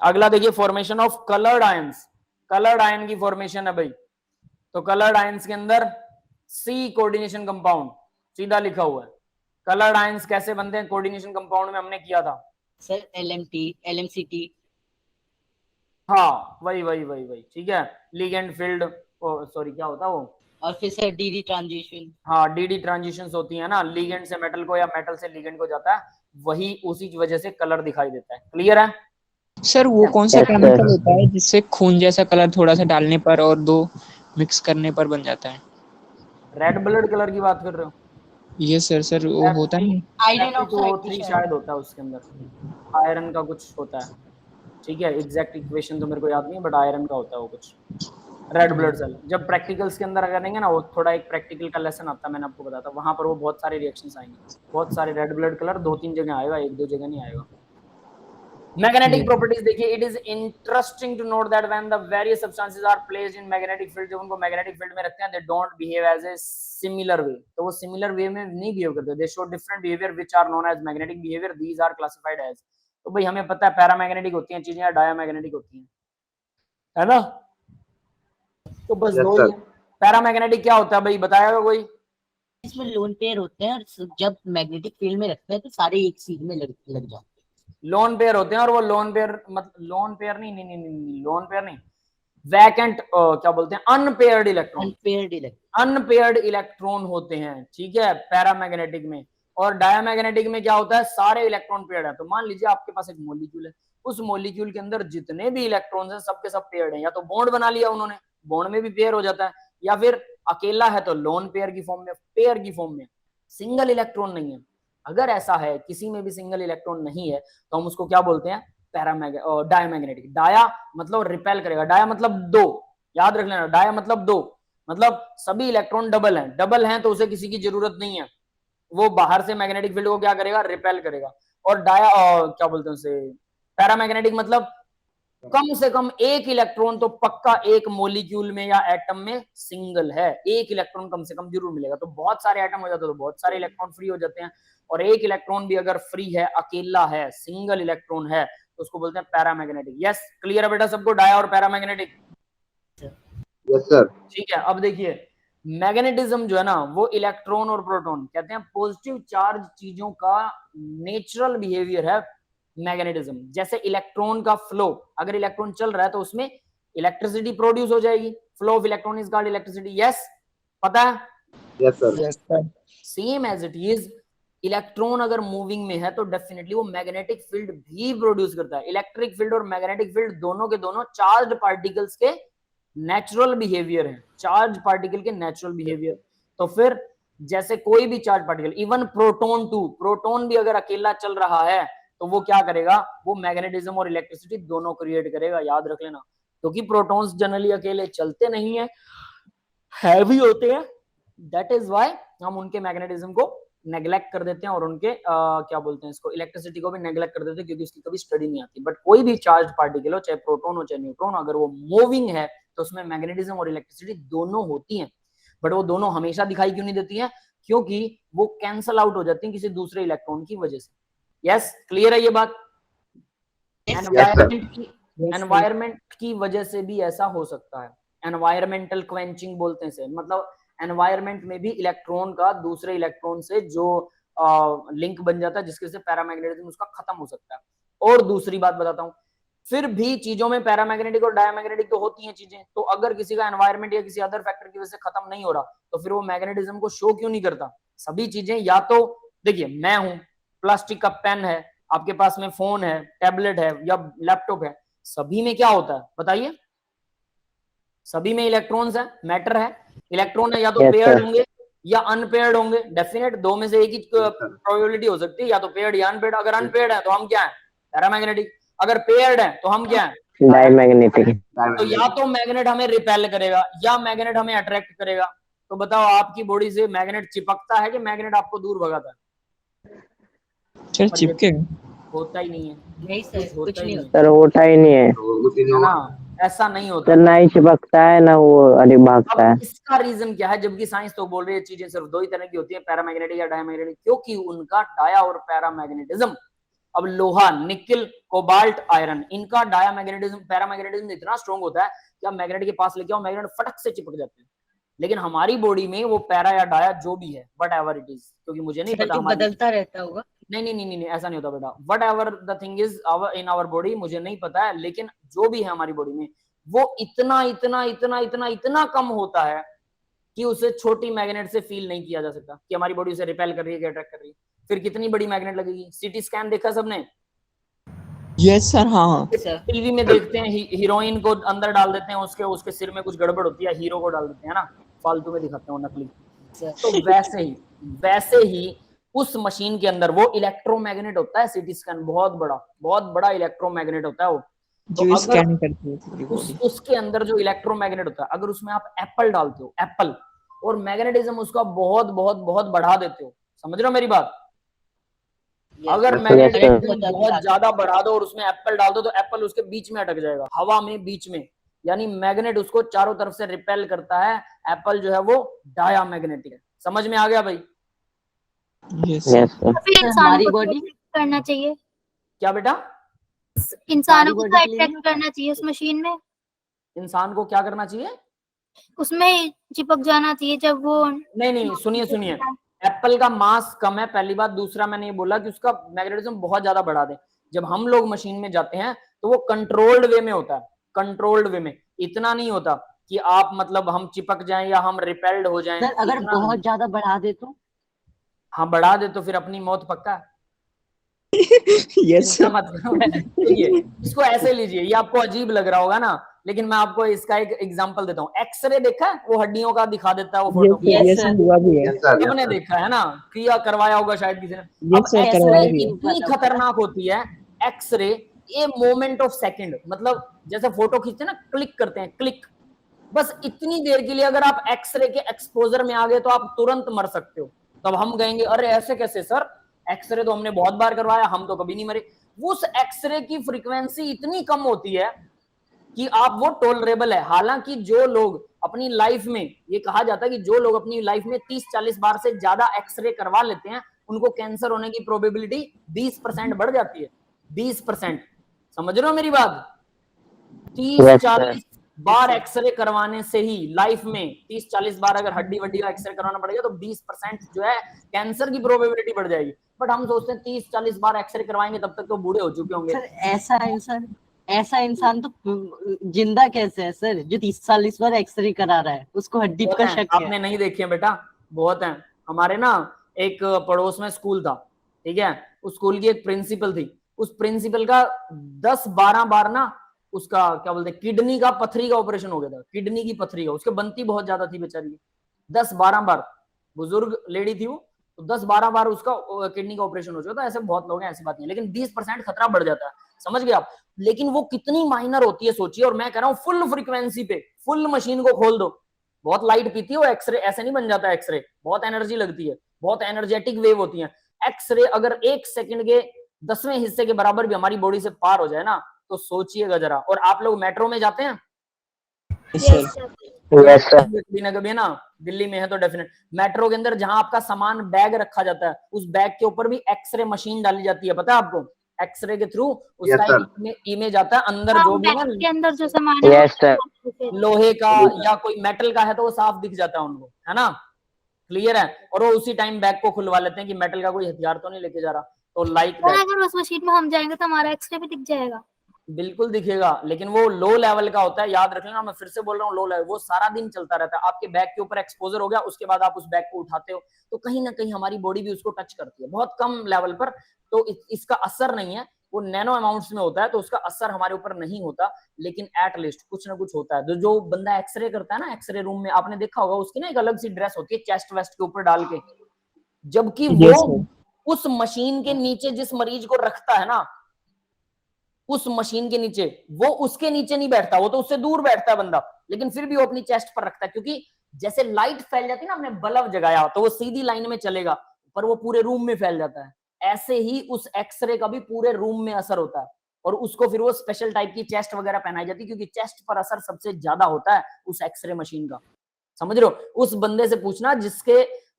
अगला देखिए, formation of coloured ions. Coloured ion की फॉर्मेशन है भाई, तो कलर्ड आयंस के अंदर सी कोऑर्डिनेशन कंपाउंड सीधा लिखा हुआ है। कलर्ड आयंस कैसे बनते हैं कोऑर्डिनेशन कंपाउंड में, हमने किया था सर LMT LMCT। हाँ वही वही वही वही, ठीक है, लिगेंड फील्ड, सॉरी क्या होता है वो, और फिर सर DD ट्रांजिशन। हाँ डीडी ट्रांजिशंस होती है ना, लिगेंड से मेटल को या मेटल से लिगेंड को जाता है, वही उसी वजह से कलर दिखाई देता है, क्लियर है? सर वो कौन सा केमिकल होता है जिससे खून जैसा कलर थोड़ा सा डालने पर और दो मिक्स करने पर बन जाता है? रेड ब्लड कलर की बात कर रहे हो? ये सर वो होता है। आयरन ऑक्साइड Fe2O3 शायद होता है उसके अंदर, आयरन का कुछ होता है, ठीक है, एग्जैक्ट इक्वेशन तो मेरे को याद नहीं है, बट आयरन का होता है वो कुछ, रेड ब्लड सेल। जब प्रैक्टिकल्स के अंदर करेंगे ना, वो थोड़ा एक प्रैक्टिकल का लेसन आता है, मैंने आपको बताया था, वहां पर वो बहुत सारे रिएक्शंस आएंगे, बहुत सारे रेड ब्लड कलर 2-3 जगह आएगा, 1-2 जगह नहीं आएगा। मैग्नेटिक प्रॉपर्टीज देखिए, it is interesting to note that when the various substances are placed in magnetic field, जब उनको मैग्नेटिक फील्ड में रखते हैं, they don't behave as a similar way, तो वो सिमिलर वे में नहीं बिहेव करते, they show different behaviour which are known as magnetic behaviour, these are classified as. तो भाई हमें पता है पैरामैग्नेटिक होती हैं चीजें या डायामैग्नेटिक होती हैं, है ना, तो बस दो ही है। पैरामैग्नेटिक क्या होता है भाई, बताएगा कोई? इसमें लोन पेयर होते हैं, और जब मैग्नेटिक फील्ड में रखते हैं तो सारे एक सीध में लग जाते हैं। लोन पेयर होते हैं, और वो लोन पेयर मतलब लोन पेयर नहीं, लोन पेयर नहीं, वैकेंट क्या बोलते हैं, अनपेयर्ड इलेक्ट्रॉन, अनपेयर्ड इलेक्ट्रॉन होते हैं, ठीक है, पैरामैग्नेटिक में। और डायामैग्नेटिक में क्या होता है, सारे इलेक्ट्रॉन पेयर्ड है। तो मान लीजिए आपके पास एक मॉलिक्यूल है, उस मॉलिक्यूल के अंदर जितने भी इलेक्ट्रॉन्स हैं सबके सब पेयर्ड हैं, या तो बॉन्ड बना लिया उन्होंने, बॉन्ड में भी पेयर हो जाता है, या फिर अकेला है तो लोन पेयर की फॉर्म में, पेयर की फॉर्म में, सिंगल इलेक्ट्रॉन नहीं है। अगर ऐसा है, किसी में भी सिंगल इलेक्ट्रॉन नहीं है, तो हम उसको क्या बोलते हैं, डायामैग्नेटिक। डाया मतलब रिपेल करेगा, डाया मतलब दो, याद रख लेना, डाया मतलब दो, मतलब सभी इलेक्ट्रॉन डबल हैं तो उसे किसी की जरूरत नहीं है, वो बाहर से मैग्नेटिक फील्ड को क्या करेगा, रिपेल करेगा। और डाया क्या बोलते हैं उसे, पैरामैग्नेटिक मतलब कम से कम एक इलेक्ट्रॉन तो पक्का एक मॉलिक्यूल में या एटम में सिंगल है, एक इलेक्ट्रॉन कम से कम जरूर मिलेगा। तो बहुत सारे एटम हो जाते हैं तो बहुत सारे इलेक्ट्रॉन फ्री हो जाते हैं, और एक इलेक्ट्रॉन भी अगर फ्री है, अकेला है, सिंगल इलेक्ट्रॉन है, तो उसको बोलते हैं पैरामैग्नेटिक। यस, क्लियर है बेटा सबको, डाया और पैरामैग्नेटिक? Yes sir. ठीक है, अब देखिए मैग्नेटिज्म जो है ना, वो इलेक्ट्रॉन और प्रोटॉन कहते हैं पॉजिटिव चार्ज चीजों का नेचुरल बिहेवियर है मैग्नेटिज्म। जैसे इलेक्ट्रॉन का फ्लो, अगर इलेक्ट्रॉन चल रहा है तो उसमें इलेक्ट्रिसिटी प्रोड्यूस हो जाएगी, flow of electron is called electricity. Yes, पता है? Yes sir. Same as it is, electron अगर मूविंग में है तो डेफिनेटली वो मैग्नेटिक फील्ड भी प्रोड्यूस करता है। इलेक्ट्रिक फील्ड और मैग्नेटिक फील्ड दोनों के दोनों चार्ज पार्टिकल्स के नेचुरल बिहेवियर है, चार्ज पार्टिकल के नेचुरल बिहेवियर। तो फिर जैसे कोई भी charge particle, even proton too, proton भी अगर अकेला चल रहा है तो वो क्या करेगा, वो मैग्नेटिज्म और इलेक्ट्रिसिटी दोनों क्रिएट करेगा, याद रख लेना। क्योंकि प्रोटॉन्स जनरली अकेले चलते नहीं है, हैवी होते हैं, दैट इज व्हाई हम उनके मैग्नेटिज्म को नेग्लेक्ट कर देते हैं और उनके क्या बोलते हैं इसको, इलेक्ट्रिसिटी को भी नेग्लेक्ट कर देते हैं, क्योंकि उसकी कभी स्टडी नहीं आती। बट कोई भी चार्ज पार्टिकल हो, चाहे प्रोटॉन हो चाहे न्यूट्रॉन, अगर वो मूविंग है तो उसमें मैग्नेटिज्म और इलेक्ट्रिसिटी दोनों होती हैं। बट वो दोनों हमेशा दिखाई क्यों नहीं देती है? क्योंकि वो कैंसल आउट हो जाती है किसी दूसरे इलेक्ट्रॉन की वजह से। यस, क्लियर है ये बात? एनवायरमेंट की वजह से भी ऐसा हो सकता है। एनवायरमेंटल क्वेंचिंग बोलते हैं इसे, मतलब एनवायरमेंट में भी इलेक्ट्रॉन का दूसरे इलेक्ट्रॉन से जो लिंक बन जाता है, जिसके से पैरामैग्नेटिज्म उसका खत्म हो सकता है। और दूसरी बात बताता हूँ, फिर भी चीजों में पैरामैग्नेटिक और डायमैग्नेटिक तो होती हैं चीजें, तो अगर किसी का एनवायरमेंट या किसी अदर फैक्टर की वजह से खत्म नहीं हो रहा, तो फिर वो मैग्नेटिज्म को शो क्यों नहीं करता? सभी चीजें, या तो देखिए मैं हूं, प्लास्टिक का पेन है, आपके पास में फोन है, टैबलेट है या लैपटॉप है, सभी में क्या होता है बताइए? सभी में इलेक्ट्रॉन्स है, मैटर है, इलेक्ट्रॉन है, या तो पेयर्ड होंगे या अनपेयर्ड होंगे। डेफिनेट दो में से एक ही प्रोबेबिलिटी हो सकती है, या तो पेयर्ड या अनपेयर्ड। अगर अनपेयर्ड है तो हम क्या है? पैरामैग्नेटिक। अगर पेयर्ड है तो हम क्या है? डायमैग्नेटिक। तो या तो मैग्नेट हमें रिपेल करेगा या मैग्नेट हमें अट्रैक्ट करेगा। तो बताओ, आपकी बॉडी से मैग्नेट चिपकता है कि मैग्नेट आपको दूर भगाता है? सर चिपकेगा, होता ही नहीं है। नहीं सर, कुछ नहीं होता। सर होता ही नहीं है ना, ऐसा नहीं होता। सर, ना ही चिपकता है ना वो अरे भागता है। अब इसका रीजन क्या है? जबकि साइंस तो बोल रही है चीजें सिर्फ दो ही तरह की होती है, पैरामैग्नेटिक या डायमैग्नेटिक, क्योंकि उनका डाया और पैरामैग्नेटिज्म, अब लोहा, निकल, कोबाल्ट, आयरन, इनका डायमैग्नेटिज्म पैरामैग्नेटिज्म इतना स्ट्रॉन्ग होता है कि आप मैग्नेट के पास लेके आओ, मैग्नेट फटक से चिपक जाते हैं। लेकिन हमारी बॉडी में वो पैरा या डाया जो भी है, वट एवर इट इज, क्योंकि मुझे नहीं पता, बदलता रहता होगा। नहीं, ऐसा नहीं होता बेटा। Whatever the thing is in our body, मुझे नहीं पता है, लेकिन जो भी है हमारी बॉडी में, वो इतना कम होता है कि उसे छोटी मैग्नेट से फील नहीं किया जा सकता कि हमारी बॉडी उसे रिपेल कर रही है कि अट्रैक्ट कर रही है। फिर कितनी बड़ी मैग्नेट लगेगी? सीटी स्कैन देखा सबने? Yes sir. हाँ, टीवी में देखते हैं, हीरोइन को अंदर डाल देते हैं, उसके सिर में कुछ गड़बड़ होती है, हीरो को डाल देते हैं ना, फालतू में दिखाते हैं वो नकली। तो वैसे ही उस मशीन के अंदर वो इलेक्ट्रोमैग्नेट होता है। सीटी स्कैन बहुत बड़ा इलेक्ट्रोमैग्नेट होता है वो। तो जो स्कैन करती है उसके अंदर जो इलेक्ट्रोमैग्नेट होता है, अगर उसमें आप एप्पल डालते हो, एप्पल, और मैग्नेटिज्म उसका बहुत बढ़ा देते हो, समझ रहे हो मेरी बात? अगर मैग्नेटिज्म बहुत ज्यादा बढ़ा दो और उसमें एप्पल डाल दो, तो एप्पल उसके बीच में अटक जाएगा, हवा में बीच में, यानी मैग्नेट उसको चारों तरफ से रिपेल करता है। एप्पल जो है वो डायामैग्नेटिक है। समझ में आ गया भाई? यस हमारी बॉडी करना चाहिए, क्या बेटा? इंसानों को अट्रैक्ट करना चाहिए उस मशीन में, इंसान को क्या करना चाहिए? उसमें चिपक जाना चाहिए जब वो। नहीं, सुनिए, एप्पल का मास कम है, पहली बात। दूसरा, मैंने ये बोला कि उसका मैग्नेटिज्म बहुत ज्यादा बढ़ा दे। जब हम लोग मशीन में जाते हैं तो वो कंट्रोल्ड वे में होता है, कंट्रोल्ड वे में। इतना नहीं होता कि आप मतलब हम चिपक जाएं या हम रिपेल्ड हो जाएं। अगर बहुत ज्यादा बढ़ा दे तो? हाँ, बढ़ा दे तो फिर अपनी मौत पक्का है। यस इसको ऐसे लीजिए, ये आपको अजीब लग रहा होगा ना, लेकिन मैं आपको इसका एक एग्जांपल देता हूँ। एक्सरे देखा है? वो हड्डियों का दिखा देता है वो फोटो। सबने देखा है ना, क्रिया करवाया होगा शायद किसी ने। अब एक्सरे इतनी खतरनाक होती है, एक्सरे ये मोमेंट ऑफ सेकंड, मतलब जैसे फोटो खींचते हैं ना, क्लिक करते हैं, क्लिक, बस इतनी देर के लिए अगर आप एक्सरे के एक्सपोजर में आ गए तो आप तुरंत मर सकते हो। तब हम कहेंगे अरे ऐसे कैसे सर, एक्सरे तो हमने बहुत बार करवाया, हम तो कभी नहीं मरे। उस एक्सरे की फ्रीक्वेंसी इतनी कम होती है कि आप वो टॉलरेबल है। हालांकि जो लोग अपनी लाइफ में, ये कहा जाता है कि जो लोग अपनी लाइफ में 30-40 बार से ज्यादा एक्सरे करवा लेते हैं, उनको कैंसर होने की प्रोबेबिलिटी 20% बढ़ जाती है। 20%, समझ रहे हो मेरी बात? 30-40 बार एक्सरे करवाने से ही लाइफ में 30-40 बार अगर हड्डी वड्डी का एक्सरे करवाना पड़ेगा तो 20% जो है कैंसर की प्रोबेबिलिटी बढ़ जाएगी। बट हम सोचते हैं 30-40 बार एक्सरे करवाएंगे तब तक तो बूढ़े हो चुके होंगे। सर ऐसा इंसान तो जिंदा कैसे है सर, जो 30-40 बार एक्सरे करा रहा है? उसको हड्डी का शक है। आपने नहीं देखे बेटा, बहुत है। हमारे ना एक पड़ोस में स्कूल था, ठीक है, उस स्कूल की एक प्रिंसिपल थी। उस प्रिंसिपल का 10-12 बार ना उसका क्या बोलते हैं, किडनी का पथरी का ऑपरेशन हो गया था। किडनी की पथरी का, उसके बनती बहुत ज्यादा थी बेचारी, 10-12 बार। बुजुर्ग लेडी थी वो, तो 10-12 बार उसका किडनी का ऑपरेशन हो चुका था। ऐसे बहुत लोग हैं, ऐसी बात नहीं है, लेकिन 20% खतरा बढ़ जाता है, समझ गए आप? लेकिन वो कितनी माइनर होती है सोचिए। और मैं कह रहा हूँ फुल फ्रीक्वेंसी पे, फुल मशीन को खोल दो, बहुत लाइट पीती है वो एक्सरे, ऐसे नहीं बन जाता एक्सरे, बहुत एनर्जी लगती है। बहुत एनर्जेटिक वेव होती हैं। एक्सरे अगर 1 सेकंड के 10वें हिस्से के बराबर भी हमारी बॉडी से पार हो जाए ना, तो सोचिएगा जरा। और आप लोग मेट्रो में जाते हैं? Yes sir. कभी ना कभी ना, दिल्ली में है तो डेफिनेट। मेट्रो के अंदर जहां आपका सामान बैग रखा जाता है, उस बैग के ऊपर भी एक्सरे मशीन डाली जाती है, पता है आपको? एक्सरे के थ्रू उसका इमेज आता है अंदर, जो भी ना के अंदर जो सामान है यस सर। लोहे का या कोई मेटल का है तो वो साफ दिख जाता है उनको, है ना? क्लियर है? और वो उसी टाइम बैग को खुलवा लेते हैं कि मेटल का कोई हथियार तो नहीं लेके जा रहा। तो लाइक अगर उस मशीन में हम जाएंगे तो हमारा एक्सरे भी दिख जाएगा। बिल्कुल दिखेगा, लेकिन वो लो लेवल का होता है, याद रख लेना, मैं फिर से बोल रहा हूँ, लो लेवल। वो सारा दिन चलता रहता है, आपके बैग के ऊपर एक्सपोजर हो गया, उसके बाद आप उस बैग को उठाते हो तो कहीं ना कहीं हमारी बॉडी भी उसको टच करती है, बहुत कम लेवल पर। तो इसका असर नहीं है, वो नैनो अमाउंट्स में होता है, तो उसका असर हमारे ऊपर नहीं होता, लेकिन एट लीस्ट कुछ ना कुछ होता है। तो जो बंदा एक्सरे करता है ना, एक्सरे रूम में आपने देखा होगा, उसकी ना एक अलग सी ड्रेस होती है चेस्ट वेस्ट के ऊपर डाल के, जबकि वो उस मशीन के नीचे जिस मरीज को रखता है ना, उस मशीन के नीचे, वो उसके नीचे नहीं बैठता, वो तो उससे दूर बैठता है बंदा, लेकिन फिर भी वो अपनी चेस्ट पर रखता है, क्योंकि जैसे लाइट फैल जाती है ना, हमने बल्ब जगाया तो वो सीधी लाइन में चलेगा, पर वो पूरे रूम में फैल जाता है। ऐसे ही उस एक्सरे का भी पूरे रूम में असर होता है, और उसको फिर वो स्पेशल टाइप की चेस्ट वगैरह पहनाई जाती है, क्योंकि चेस्ट पर असर सबसे ज्यादा होता है उस एक्सरे मशीन का। समझ रहे हो? उस बंदे से पूछना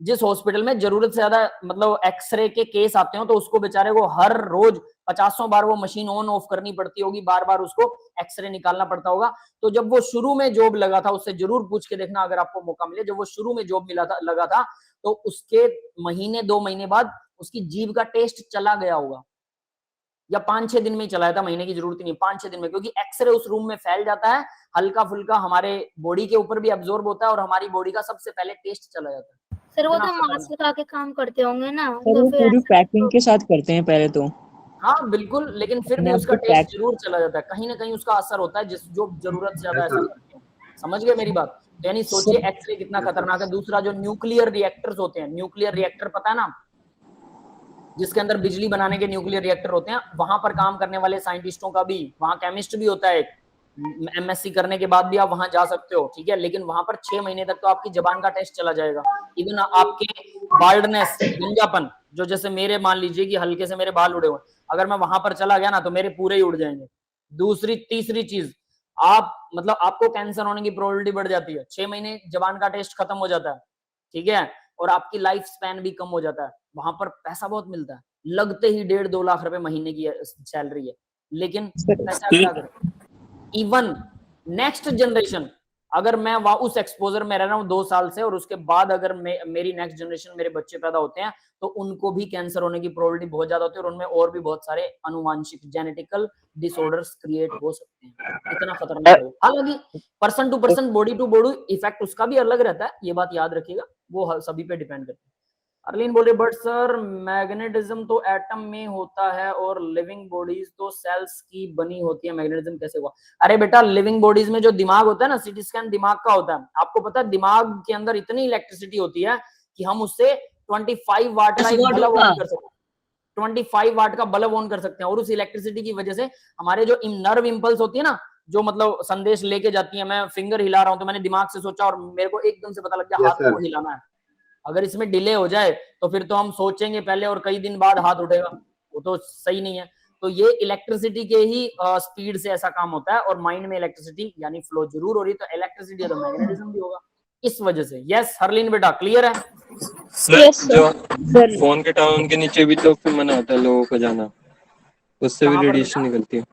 जिस हॉस्पिटल में जरूरत से ज्यादा मतलब एक्सरे के केस आते हो, तो उसको बेचारे को हर रोज 50 बार वो मशीन ऑन ऑफ करनी पड़ती होगी, बार बार उसको एक्सरे निकालना पड़ता होगा। तो जब वो शुरू में जॉब लगा था, उससे जरूर पूछ के देखना अगर आपको मौका मिले, जब वो शुरू में जॉब लगा था, तो उसके महीने 2 महीने बाद उसकी जीभ का टेस्ट चला गया होगा, या 5-6 दिन में ही चलाया था, महीने की जरूरत नहीं, 5-6 दिन में, क्योंकि एक्सरे उस रूम में फैल जाता है, हल्का फुल्का हमारे बॉडी के ऊपर भी एब्जॉर्ब होता है, और हमारी बॉडी का सबसे पहले टेस्ट चला जाता है। सर वो तो मास्क लगा के काम करते होंगे ना, तो तो पूरी पैकिंग के साथ करते हैं पहले तो। हाँ बिल्कुल, लेकिन फिर भी उसका टेस्ट जरूर चला जाता है, कहीं ना कहीं उसका असर होता है, जो जरूरत से ज्यादा ऐसा करते हैं। समझ गए मेरी बात? यानी सोचिए एक्सरे कितना खतरनाक है। दूसरा, जो न्यूक्लियर रिएक्टर्स होते हैं, न्यूक्लियर रिएक्टर पता है ना, जिसके अंदर बिजली बनाने के न्यूक्लियर रिएक्टर होते हैं, वहां पर काम करने वाले साइंटिस्टों का भी, वहां केमिस्ट भी होता है एक, एमएससी करने के बाद भी आप वहां जा सकते हो, ठीक है, लेकिन वहां पर 6 महीने तक तो आपकी जबान का टेस्ट चला जाएगा। इवन आपके बाल्डनेस, गंजापन, जो जैसे मेरे मान लीजिए कि हल्के से मेरे बाल उड़े हुए, अगर मैं वहां पर चला गया ना तो मेरे पूरे ही उड़ जाएंगे। तीसरी चीज, आप मतलब आपको कैंसर होने की प्रोबेबिलिटी बढ़ जाती है, 6 महीने जबान का टेस्ट खत्म हो जाता है, ठीक है, और आपकी लाइफ स्पैन भी कम हो जाता है। वहां पर पैसा बहुत मिलता है, लगते ही 1.5-2 लाख रुपए महीने की सैलरी है, लेकिन पैसा क्या करें। इवन नेक्स्ट जनरेशन, अगर मैं उस एक्सपोजर में रह रहा हूँ 2 साल से, और उसके बाद अगर मेरी नेक्स्ट जनरेशन, मेरे बच्चे पैदा होते हैं, तो उनको भी कैंसर होने की प्रोबेबिलिटी बहुत ज्यादा होती है, और उनमें और भी बहुत सारे अनुवांशिक जेनेटिकल डिसऑर्डर्स क्रिएट हो सकते हैं। इतना खतरनाक है। हालांकि person to person, body to body effect उसका भी अलग रहता है, ये बात याद रखिएगा, वो सभी पे डिपेंड करता है। अर्लीन बोल रही, बट सर मैग्नेटिज्म तो एटम में होता है और लिविंग बॉडीज तो सेल्स की बनी होती है, मैग्नेटिज्म कैसे हुआ? अरे बेटा, लिविंग बॉडीज में जो दिमाग होता है ना, सीटी स्कैन दिमाग का होता है। आपको पता है दिमाग के अंदर इतनी इलेक्ट्रिसिटी होती है कि हम उससे 25 वाट का बल्ब ऑन कर सकते हैं, 25 वाट का बल्ब ऑन कर सकते हैं, और उस इलेक्ट्रिसिटी की वजह से हमारे जो नर्व इंपल्स होती है ना, जो मतलब संदेश लेके जाती है, मैं फिंगर हिला रहा हूं तो मैंने दिमाग से सोचा और मेरे को एकदम से पता लग गया हाथ को हिलाना है, अगर इसमें डिले हो जाए तो फिर तो हम सोचेंगे पहले और कई दिन बाद हाथ उठेगा, वो तो सही नहीं है। तो ये इलेक्ट्रिसिटी के ही स्पीड से ऐसा काम होता है, और माइंड में इलेक्ट्रिसिटी यानी फ्लो जरूर हो रही है, तो इलेक्ट्रिसिटी तो मैग्नेटिज्म भी होगा इस वजह से। यस हरलीन बेटा, क्लियर है? जो फोन के टावर उनके नीचे भी तो फिर मना होता है लोगों को जाना, उससे भी रेडिएशन निकलती है,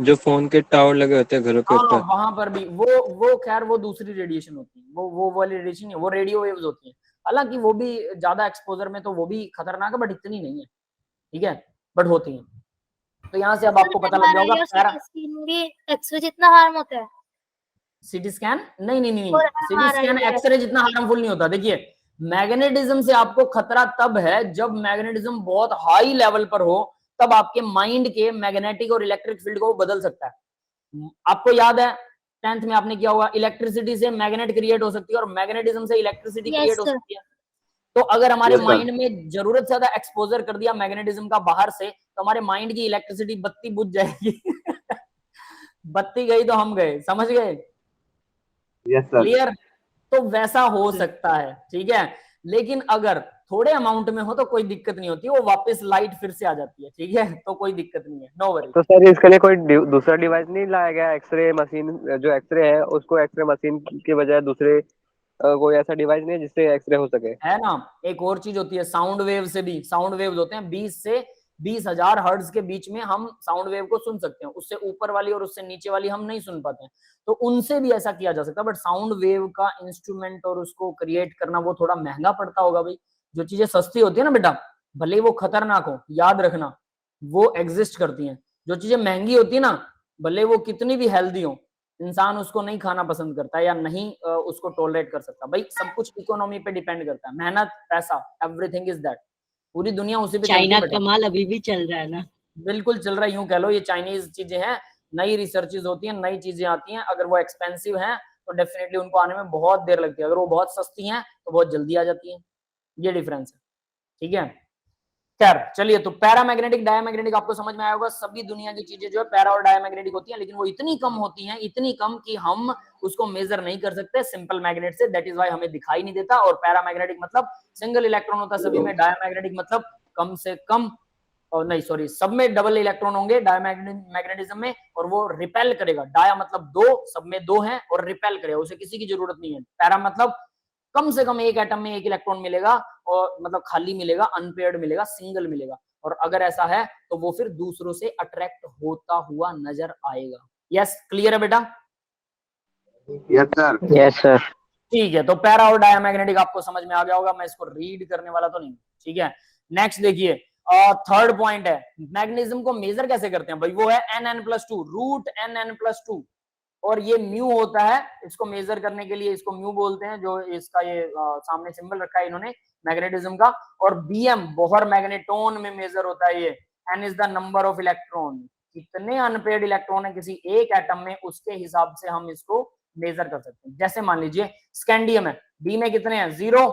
जो फोन के टावर लगे होते हैं घरों के ऊपर, वहां पर भी वो खैर वो दूसरी रेडिएशन होती है, वो वाली रेडिएशन है, वो रेडियो वेव्स होती है। हालांकि वो भी ज्यादा एक्सपोजर में तो वो भी खतरनाक है, बट इतनी नहीं है, ठीक है, बट होती है। तो यहाँ से अब आपको पता लग जाएगा एक्सरे जितना हार्म होता है, सीटी स्कैन नहीं, सीटी स्कैन एक्सरे जितना हार्मफुल नहीं होता। देखिए, मैग्नेटिज्म से आपको खतरा तब है जब मैग्नेटिज्म बहुत हाई लेवल पर हो, तब आपके माइंड के मैग्नेटिक और इलेक्ट्रिक फील्ड को बदल सकता है। आपको याद है 10th में आपने किया होगा, इलेक्ट्रिसिटी से मैग्नेट क्रिएट हो सकती है और मैग्नेटिज्म से इलेक्ट्रिसिटी क्रिएट हो सकती है। तो अगर हमारे माइंड में जरूरत से ज्यादा एक्सपोजर कर दिया मैग्नेटिज्म का बाहर से, तो हमारे माइंड की इलेक्ट्रिसिटी बत्ती बुझ जाएगी बत्ती गई तो हम गए, समझ गए? क्लियर? तो वैसा हो सकता है, ठीक है, लेकिन अगर थोड़े अमाउंट में हो तो कोई दिक्कत नहीं होती, वो वापस लाइट फिर से आ जाती है, ठीक है, तो कोई दिक्कत नहीं है, नो वरी। तो सर इसके लिए कोई दूसरा डिवाइस नहीं लाया गया? एक्सरे मशीन, जो एक्सरे है उसको एक्सरे मशीन के बजाय दूसरे कोई ऐसा डिवाइस नहीं है जिससे एक्सरे हो सके? है ना, एक और चीज होती है साउंड वेव से भी, साउंड वेव्स होते हैं 20 से 20,000 हर्ट्ज के बीच में हम साउंड वेव को सुन सकते हैं, उससे ऊपर वाली और उससे नीचे वाली हम नहीं सुन पाते हैं, तो उनसे भी ऐसा किया जा सकता है। बट साउंड वेव का इंस्ट्रूमेंट और उसको क्रिएट करना वो थोड़ा महंगा पड़ता होगा भाई। जो चीजें सस्ती होती है ना बेटा, भले वो खतरनाक हो, याद रखना वो एग्जिस्ट करती हैं। जो चीजें महंगी होती है ना, भले वो कितनी भी हेल्दी हो, इंसान उसको नहीं खाना पसंद करता है या नहीं उसको टॉलरेट कर सकता। भाई सब कुछ इकोनॉमी पे डिपेंड करता है, मेहनत, पैसा, एवरीथिंग इज दैट, पूरी दुनिया उसी पे चलती चाइना है का माल अभी भी चल रहा है ना। बिल्कुल चल रहा है, यूं कह लो ये चाइनीज चीजें हैं, नई रिसर्चेज होती हैं, नई चीजें आती हैं, अगर वो एक्सपेंसिव हैं तो डेफिनेटली उनको आने में बहुत देर लगती है, अगर वो बहुत सस्ती हैं तो बहुत जल्दी आ जाती है, ये डिफरेंस है, ठीक है। खैर चलिए, तो पैरामैग्नेटिक डायमैग्नेटिक आपको समझ में आया होगा। सभी दुनिया की चीजें जो है पैरा और डायमैग्नेटिक होती हैं, लेकिन वो इतनी कम होती हैं, इतनी कम कि हम उसको मेजर नहीं कर सकते सिंपल मैग्नेट से, दैट इज वाई हमें दिखाई नहीं देता। और पैरामैग्नेटिक मतलब सिंगल इलेक्ट्रॉन होता है सभी में, डायमैग्नेटिक मतलब कम से कम, और नहीं सॉरी, सब में डबल इलेक्ट्रॉन होंगे डायमैग्नेटिज्म में, और वो रिपेल करेगा। डाया मतलब दो, सब में दो हैं, और रिपेल करेगा, उसे किसी की जरूरत नहीं है। पैरा मतलब कम से कम एक एटम में एक इलेक्ट्रॉन मिलेगा, और मतलब खाली मिलेगा, अनपेयर्ड मिलेगा, सिंगल मिलेगा, और अगर ऐसा है तो वो फिर दूसरों से अट्रैक्ट होता हुआ नजर आएगा। यस, क्लियर है बेटा? Yes sir. Yes sir. ठीक है, तो पैरा और डायमैग्नेटिक आपको समझ में आ गया होगा, मैं इसको रीड करने वाला तो नहीं, ठीक है। नेक्स्ट देखिए, थर्ड पॉइंट है, मैग्नेटिज्म को मेजर कैसे करते हैं भाई, वो है Nn+2, रूट Nn+2, और ये म्यू होता है इसको मेजर करने के लिए, इसको म्यू बोलते हैं, जो इसका ये सामने सिंबल रखा है इन्होंने मैग्नेटिज्म का। और Bm बोहर मैग्नेटोन में मेजर होता है ये। N is the number of electron, कितने अनपेयर्ड इलेक्ट्रॉन है किसी एक एटम में, उसके हिसाब से हम इसको मेजर कर सकते हैं। जैसे मान लीजिए स्कैंडियम है, डी में कितने हैं, 0,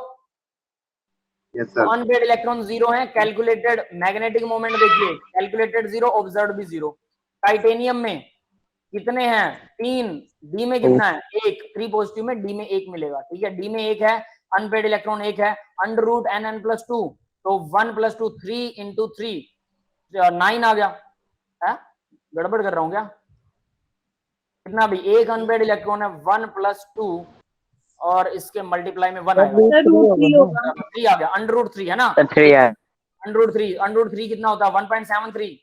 यस सर। अनपेयर्ड इलेक्ट्रॉन 0 है, कैलकुलेटेड मैग्नेटिक मोमेंट देखिए, कैलकुलेटेड 0, ऑब्जर्व्ड भी 0। टाइटेनियम में कितने हैं, 3, डी में कितना है, 1, 3 पॉजिटिव में, डी में 1 मिलेगा, ठीक है, डी में 1 है, अनपेयर्ड इलेक्ट्रॉन 1 है, अंडर रूट Nn+2, तो 1 + 2 3 × 3 9 आ गया है, गड़बड़ कर रहा हूं क्या, कितना भी, एक अनपेयर्ड इलेक्ट्रॉन है, 1 + 2 और इसके मल्टीप्लाई में 1 आएगा, 3 आ गया, अंडर रूट 3 है ना, 3 है, अंडर रूट 3 कितना होता है, 1.73,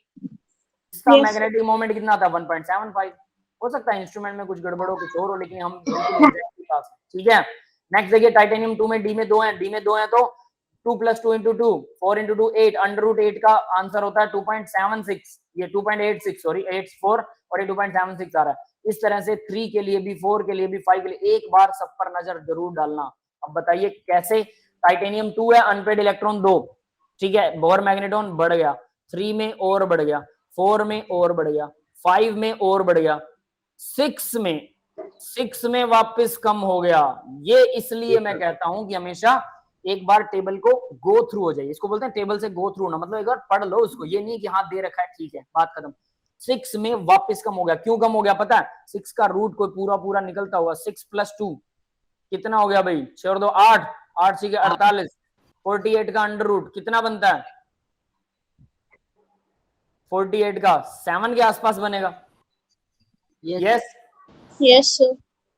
इसका मैग्नेटिक मोमेंट कितना आता है, 1.75। हो सकता है इंस्ट्रूमेंट में कुछ गड़बड़ हो, कुछ और हो, लेकिन हम बिल्कुल ठीक है। नेक्स्ट देखिए, टाइटेनियम 2 में, डी में 2 है, डी में 2 है तो 2 + 2 × 2 4 × 2 8, अंडर रूट 8 का आंसर होता है 2.76, ये 2.86 सॉरी 84, और ये 2.76 आ रहा है। इस तरह से 3 के लिए भी, 4 के लिए भी, 5 के लिए, एक बार सब पर नजर जरूर डालना। अब बताइए कैसे, टाइटेनियम 2 है, अनपेयर्ड इलेक्ट्रॉन 2, ठीक है, बोहर मैग्नेटोन बढ़ गया, 3 में और बढ़ गया, 4 में और बढ़ गया, 5 में और बढ़ गया, 6 में वापस कम हो गया। ये इसलिए मैं कहता हूं कि हमेशा एक बार टेबल को गो थ्रू हो जाइए, इसको बोलते हैं टेबल से गो थ्रू ना, मतलब एक बार पढ़ लो उसको, ये नहीं कि हाथ दे रखा है ठीक है बात खत्म। 6 में वापस कम हो गया, क्यों कम हो गया पता है, 6 का रूट कोई पूरा निकलता हुआ, 6 + 2 कितना हो गया भाई, 6 और 2 8, 8 6 48, 48 का अंडर रूट कितना बनता है, 48 का 7 के आसपास बनेगा। Yes yes sir.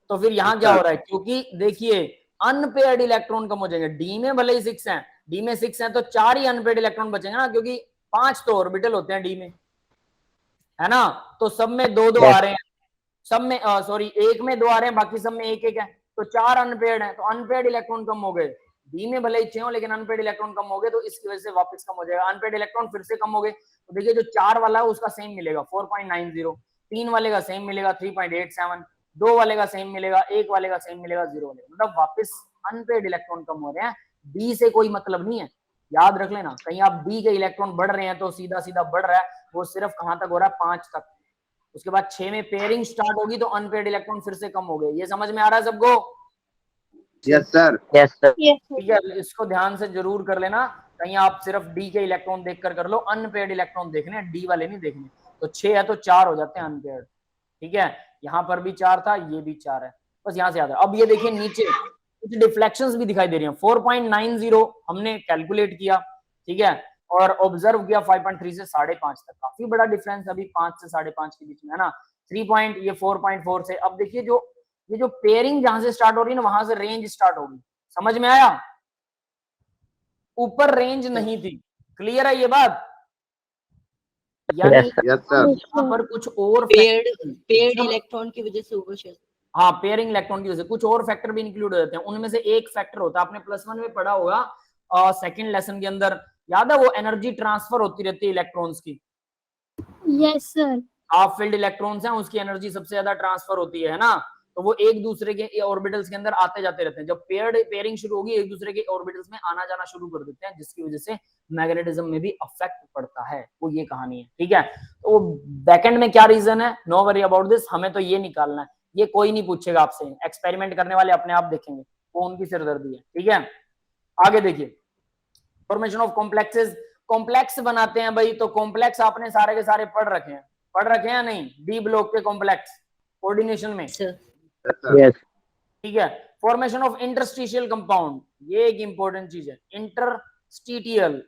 तो फिर यहाँ क्या हो रहा है, क्योंकि देखिए अनपेयर्ड इलेक्ट्रॉन कम हो जाएंगे, डी में भले ही 6 हैं, डी में 6 हैं तो 4 ही अनपेयर्ड इलेक्ट्रॉन बचेंगे ना, क्योंकि 5 तो ऑर्बिटल होते हैं डी में, है ना, तो सब में 2 आ रहे हैं, सब में सॉरी 1 में 2 आ रहे हैं, बाकी सब में 1 है, तो 4 अनपेयर्ड हैं, तो अनपेयर्ड इलेक्ट्रॉन कम हो गए, डी में भले ही 6 हो लेकिन अनपेयर्ड इलेक्ट्रॉन कम हो गए, तो इसकी वजह से वापस कम हो जाएगा। अनपेयर्ड इलेक्ट्रॉन फिर से कम हो गए, तो देखिए जो 4 वाला है उसका सेम मिलेगा 4.90, 3 वाले का सेम मिलेगा 3.87, 2 वाले का सेम मिलेगा, 1 वाले का सेम मिलेगा, 0 वाले, मतलब वापस अनपेयर्ड इलेक्ट्रॉन कम हो रहे हैं। डी से कोई मतलब नहीं है, याद रख लेना, कहीं आप डी के इलेक्ट्रॉन बढ़ रहे हैं तो सीधा सीधा बढ़ रहा है, वो सिर्फ कहां तक हो रहा है, 5 तक, उसके बाद 6 में पेयरिंग स्टार्ट होगी तो अनपेयर्ड इलेक्ट्रॉन फिर से कम हो गए। ये समझ में आ रहा है सबको? Yes sir. Yes sir. ठीक है, इसको ध्यान से जरूर कर लेना, कहीं आप सिर्फ डी के इलेक्ट्रॉन देखकर कर लो, अनपेयर्ड इलेक्ट्रॉन देखने हैं, डी वाले नहीं देखने। तो 6 है तो 4 हो जाते हैं अनपेयर्ड, ठीक है, यहाँ पर भी 4 था, ये भी 4 है, बस यहाँ से याद है। अब ये देखिए नीचे कुछ डिफ्लेक्शंस भी दिखाई दे रही हैं। 4.90 हमने कैलकुलेट किया, ठीक है, और ऑब्जर्व किया 5.3 से 5.5 तक। काफी बड़ा डिफरेंस अभी 5 से 5.5 के बीच में है ना। 3 पॉइंट ये 4.4 से। अब देखिए ये जो पेयरिंग जहां से स्टार्ट हो रही है ना, वहां से रेंज स्टार्ट होगी। समझ में आया? ऊपर रेंज नहीं थी। क्लियर है ये बात? यानी यस सर। यहाँ पर कुछ और पेयर्ड इलेक्ट्रॉन की वजह से होगा शायद। हाँ, पेयरिंग इलेक्ट्रॉन की वजह से कुछ और फैक्टर भी इंक्लूड हो जाते हैं। उनमें से एक फैक्टर होता है, आपने +1 में पढ़ा होगा सेकंड लेसन के अंदर, याद है, वो एनर्जी ट्रांसफर होती रहती है इलेक्ट्रॉन्स की। Yes sir. Half field electrons हैं, उसकी एनर्जी सबसे ज्यादा ट्रांसफर होती है ना। तो वो एक दूसरे के ऑर्बिटल्स के अंदर आते जाते रहते हैं। जब पेयरिंग शुरू होगी, एक दूसरे के ऑर्बिटल्स में आना जाना शुरू कर देते हैं, जिसकी वजह से मैग्नेटिज्म में भी अफेक्ट पड़ता है। वो ये कहानी है, ठीक है। तो बैकएंड में क्या रीजन है, नो वरी अबाउट दिस, हमें तो ये निकालना है। ये कोई नहीं पूछेगा आपसे, एक्सपेरिमेंट करने वाले अपने आप देखेंगे, वो उनकी सिरदर्दी है, ठीक है। आगे देखिए, फॉर्मेशन ऑफ कॉम्प्लेक्सेस। कॉम्प्लेक्स बनाते हैं भाई, तो कॉम्प्लेक्स आपने सारे के सारे पढ़ रखे हैं या नहीं? डी ब्लॉक के कॉम्प्लेक्स कोऑर्डिनेशन में, यस। ठीक है। फॉर्मेशन ऑफ इंटरस्टिशियल कंपाउंड, ये एक इंपॉर्टेंट चीज है। इंटरस्टिशियल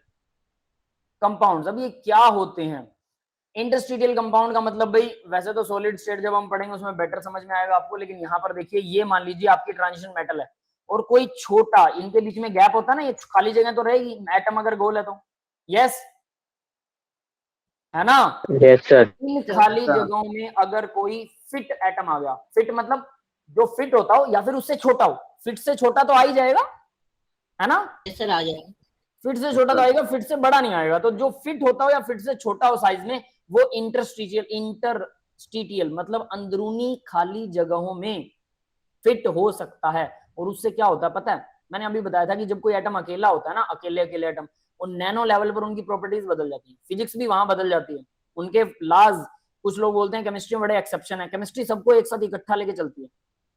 कंपाउंड्स, अब ये क्या होते हैं? इंटरस्टिशियल कंपाउंड का मतलब भाई, वैसे तो सॉलिड स्टेट जब हम पढ़ेंगे उसमें बेटर समझ में आएगा आपको, लेकिन यहाँ पर देखिए, ये मान लीजिए आपकी ट्रांजिशन मेटल है और कोई छोटा, इनके बीच में गैप होता है ना, ये खाली जगह तो रहेगी, एटम अगर गोल है तो, यस है ना। Yes sir. इन खाली जगहों में अगर कोई फिट एटम आ गया, फिट मतलब जो फिट होता हो या फिर उससे छोटा हो, फिट से छोटा तो आ ही जाएगा, है ना। सर आ जाएगा, फिट से छोटा तो आएगा, फिट से बड़ा नहीं आएगा। तो जो फिट होता हो या फिट से छोटा हो साइज में, वो इंटरस्टिशियल मतलब अंदरूनी खाली जगहों में फिट हो सकता है। और उससे क्या होता है पता है? मैंने अभी बताया था कि जब कोई एटम अकेला होता है ना, अकेले एटम, वो नैनो लेवल पर उनकी प्रॉपर्टीज बदल जाती है, फिजिक्स भी वहां बदल जाती है, उनके लॉज। कुछ लोग बोलते हैं केमिस्ट्री में बड़े एक्सेप्शन है, केमिस्ट्री सबको एक साथ इकट्ठा लेके चलती है।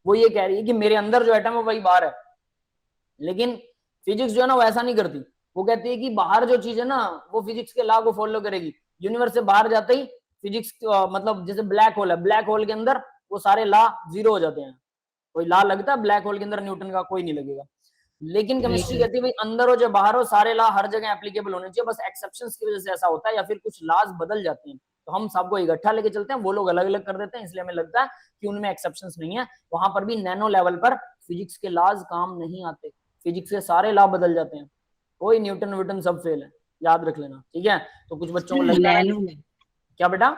वो ये कह रही है कि मेरे अंदर जो एटम है वही बाहर है, लेकिन फिजिक्स जो है ना वो ऐसा नहीं करती। वो कहती है कि बाहर जो चीज है ना, वो फिजिक्स के लॉ को फॉलो करेगी। यूनिवर्स से बाहर जाते ही फिजिक्स मतलब जैसे ब्लैक होल है, ब्लैक होल के अंदर वो सारे लॉ जीरो हो जाते हैं। कोई लॉ लगता है ब्लैक होल के अंदर न्यूटन का? कोई नहीं लगेगा। लेकिन केमिस्ट्री कहती है भाई अंदर हो चाहे बाहर हो, सारे लॉ हर जगह एप्लीकेबल होने चाहिए, बस एक्सेप्शंस की वजह से ऐसा होता है, या फिर कुछ लॉज बदल जाते हैं। तो हम सबको इकट्ठा लेके चलते हैं, वो लोग अलग अलग कर देते हैं, इसलिए हमें लगता है कि उनमें एक्सेप्शंस नहीं है। वहां पर भी नैनो लेवल पर फिजिक्स के लॉज काम नहीं आते, फिजिक्स के सारे लॉ बदल जाते हैं। कोई न्यूटन सब फेल है, याद रख लेना, ठीक है। तो कुछ बच्चों को लगता है क्या बेटा,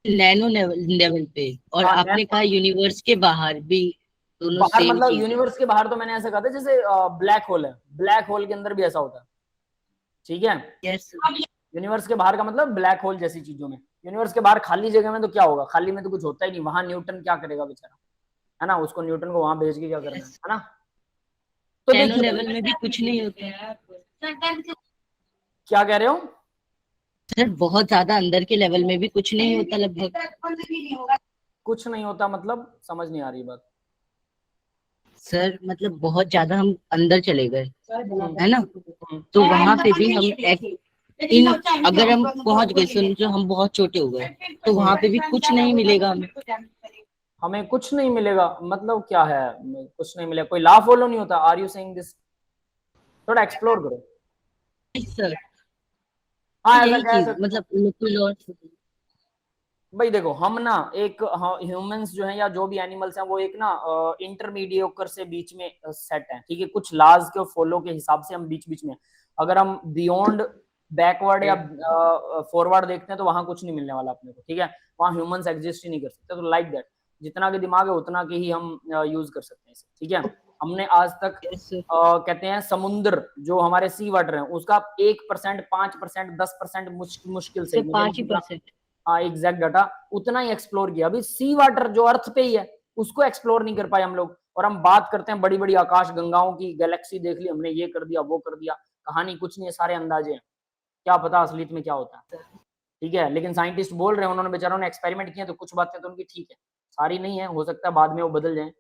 नैनो लेवल पे, और आपने कहा यूनिवर्स के बाहर भी, दोनों बाहर सेम मतलब चीज है। यूनिवर्स के बाहर तो मैंने ऐसा कहा था जैसे ब्लैक होल है, ब्लैक होल के अंदर भी ऐसा होता है, ठीक है। यस यूनिवर्स के बाहर का मतलब ब्लैक होल जैसी चीजों में। यूनिवर्स के बाहर खाली जगह में तो क्या होगा, खाली में तो कुछ होता ही नहीं, वहां न्यूटन क्या करेगा बेचारा, है ना। उसको न्यूटन को वहां भेज के क्या करना है ना। तो नैनो देखिए लेवल में भी कुछ नहीं होता है क्या कह रहे हो सर, बहुत ज्यादा अंदर के लेवल में भी कुछ नहीं होता लगभग। कुछ नहीं होता मतलब समझ नहीं आ रही बात। सर मतलब बहुत ज्यादा हम अंदर चले गए, है ना, तो वहां पे भी हम अगर हम पहुंच गए, समझो हम बहुत छोटे हो गए, तो वहां पे भी कुछ नहीं मिलेगा हमें। हमें कुछ नहीं मिलेगा मतलब क्या है, कुछ नहीं मिलेगा, कोई लॉ फॉलो नहीं होता? Are you saying this? थोड़ा एक्सप्लोर करो सर हाँ, ऐसा यही क्या है चीज, मतलब लोकल और भाई देखो, हम ना एक ह्यूमंस जो है या जो भी एनिमल्स हैं, वो एक ना इंटरमीडिएटर से बीच में सेट है, ठीक है। कुछ लॉज के फॉलो के हिसाब से हम बीच बीच में, अगर हम बियॉन्ड बैकवर्ड या फॉरवर्ड देखते हैं तो वहां कुछ नहीं मिलने वाला अपने को, ठीक है। वहां ह्यूमंस एग्जिस्ट ही नहीं कर सकते। तो लाइक दैट, जितना के दिमाग है उतना के ही हम यूज कर सकते हैं इसे, ठीक है। हमने आज तक कहते हैं समुद्र जो हमारे सी वाटर है उसका 1%, 5%, 10% मुश्किल से 5%। हाँ एग्जैक्ट डाटा उतना ही एक्सप्लोर किया। अभी सी वाटर जो अर्थ पे ही है उसको एक्सप्लोर नहीं कर पाए हम लोग। और हम बात करते हैं बड़ी बड़ी आकाश गंगाओं की, गैलेक्सी देख ली हमने, ये कर दिया वो कर दिया, कहानी कुछ नहीं है, सारे अंदाजे हैं, क्या पता असलियत में क्या होता है, ठीक है। लेकिन साइंटिस्ट बोल रहे हैं, उन्होंने बेचारों ने एक्सपेरिमेंट किए, तो कुछ बातें तो उनकी ठीक है, सारी नहीं है, हो सकता है बाद में वो बदल जाए।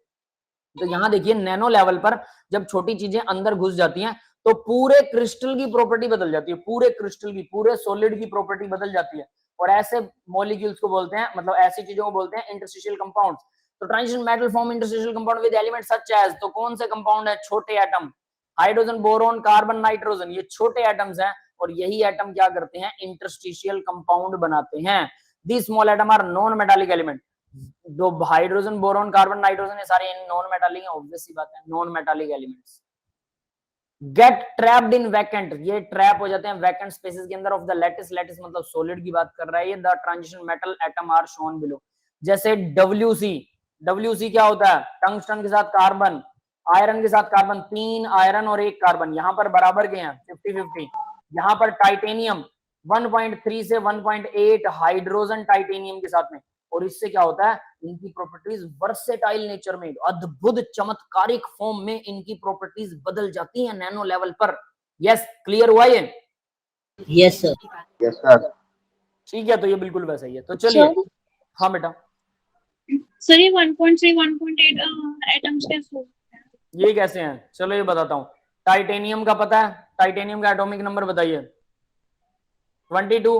तो यहाँ देखिए नैनो लेवल पर जब छोटी चीजें अंदर घुस जाती हैं तो पूरे क्रिस्टल की प्रॉपर्टी बदल जाती है, पूरे क्रिस्टल की, पूरे सॉलिड की प्रॉपर्टी बदल जाती है। और ऐसे मॉलिक्यूल्स को बोलते हैं, मतलब ऐसी चीजों को बोलते हैं इंटरस्टिशियल कंपाउंड्स। तो transition metal form interstitial compound with element such as, तो कौन से कंपाउंड है? छोटे atom, hydrogen, boron, carbon, nitrogen, ये छोटे एटम्स हैं और यही एटम क्या करते हैं? इंटरस्टिशियल कंपाउंड बनाते हैं। The small atom are non metallic element, जो हाइड्रोजन, बोरोन, कार्बन, नाइट्रोजन ये सारे नॉन मेटालिक हैं, ऑब्वियस सी बात है, non metallic elements. Get trapped in vacant, ये ट्रैप हो जाते हैं वैकेंट स्पेसेस के अंदर ऑफ द लैटिस, लैटिस मतलब सॉलिड की बात कर रहा है ये। The transition metal atom are shown below, जैसे WC, WC क्या होता है? टंगस्टन के साथ कार्बन, आयरन के साथ कार्बन, 3 आयरन और 1 कार्बन, यहां पर बराबर के हैं 50-50। यहां पर टाइटेनियम 1.3 से 1.8 हाइड्रोजन टाइटेनियम के साथ में, और इससे क्या होता है? इनकी प्रॉपर्टीज वर्सेटाइल नेचर में, अद्भुत चमत्कारिक फॉर्म में इनकी प्रॉपर्टीज बदल जाती हैं नैनो लेवल पर। यस, क्लियर हुआ ये? Yes sir. Yes sir. ठीक है, तो ये बिल्कुल वैसा ही है। तो चलिए, हाँ बेटा, सर ये 1.3 1.8 एटम्स कैसे हो? ये कैसे हैं? चलो ये बताता हूं। टाइटेनियम का पता है? टाइटेनियम का एटॉमिक नंबर बताइए। 22।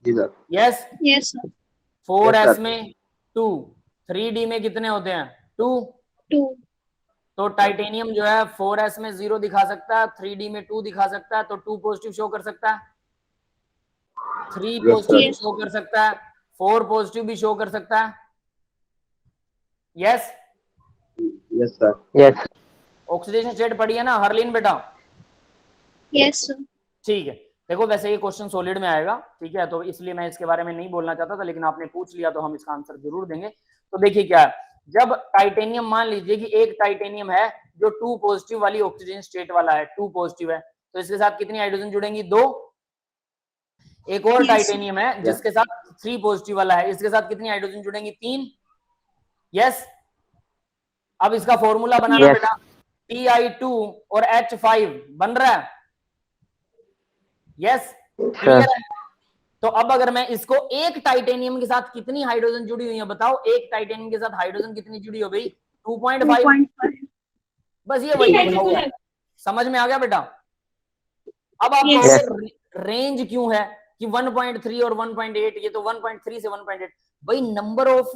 जी sir. Yes, yes sir. 4s में 2, 3d में कितने होते हैं? 2। 2। तो टाइटेनियम जो है 4s में 0 दिखा सकता है, 3d में 2 दिखा सकता है, तो 2 पॉजिटिव शो कर सकता है, 3 पॉजिटिव शो कर सकता है, 4 पॉजिटिव भी शो कर सकता है। Yes, yes sir. Yes. Oxidation state पढ़ी है ना हरलीन बेटा? Yes sir. ठीक है, देखो वैसे ये क्वेश्चन सॉलिड में आएगा, ठीक है, तो इसलिए मैं इसके बारे में नहीं बोलना चाहता था, लेकिन आपने पूछ लिया तो हम इसका आंसर जरूर देंगे। तो देखिए क्या है, जब टाइटेनियम, मान लीजिए कि एक टाइटेनियम है जो 2 पॉजिटिव वाली ऑक्सीजन स्टेट वाला है, 2 पॉजिटिव है, तो इसके साथ कितनी हाइड्रोजन जुड़ेंगी? 2। एक और टाइटेनियम है जिसके साथ 3 पॉजिटिव वाला है, इसके साथ कितनी हाइड्रोजन जुड़ेंगी? 3। यस, अब इसका फॉर्मूला बनाना बेटा, Ti2 और H5 बन रहा है। यस, क्लियर है? तो अब अगर मैं इसको एक टाइटेनियम के साथ कितनी हाइड्रोजन जुड़ी हुई है बताओ? एक टाइटेनियम के साथ हाइड्रोजन कितनी जुड़ी हो गई? 2.5। बस ये वही लिखा हुआ है, समझ में आ गया बेटा? अब आप कहोगे रेंज क्यों है कि 1.3 और 1.8? ये तो 1.3 से 1.8, भाई नंबर ऑफ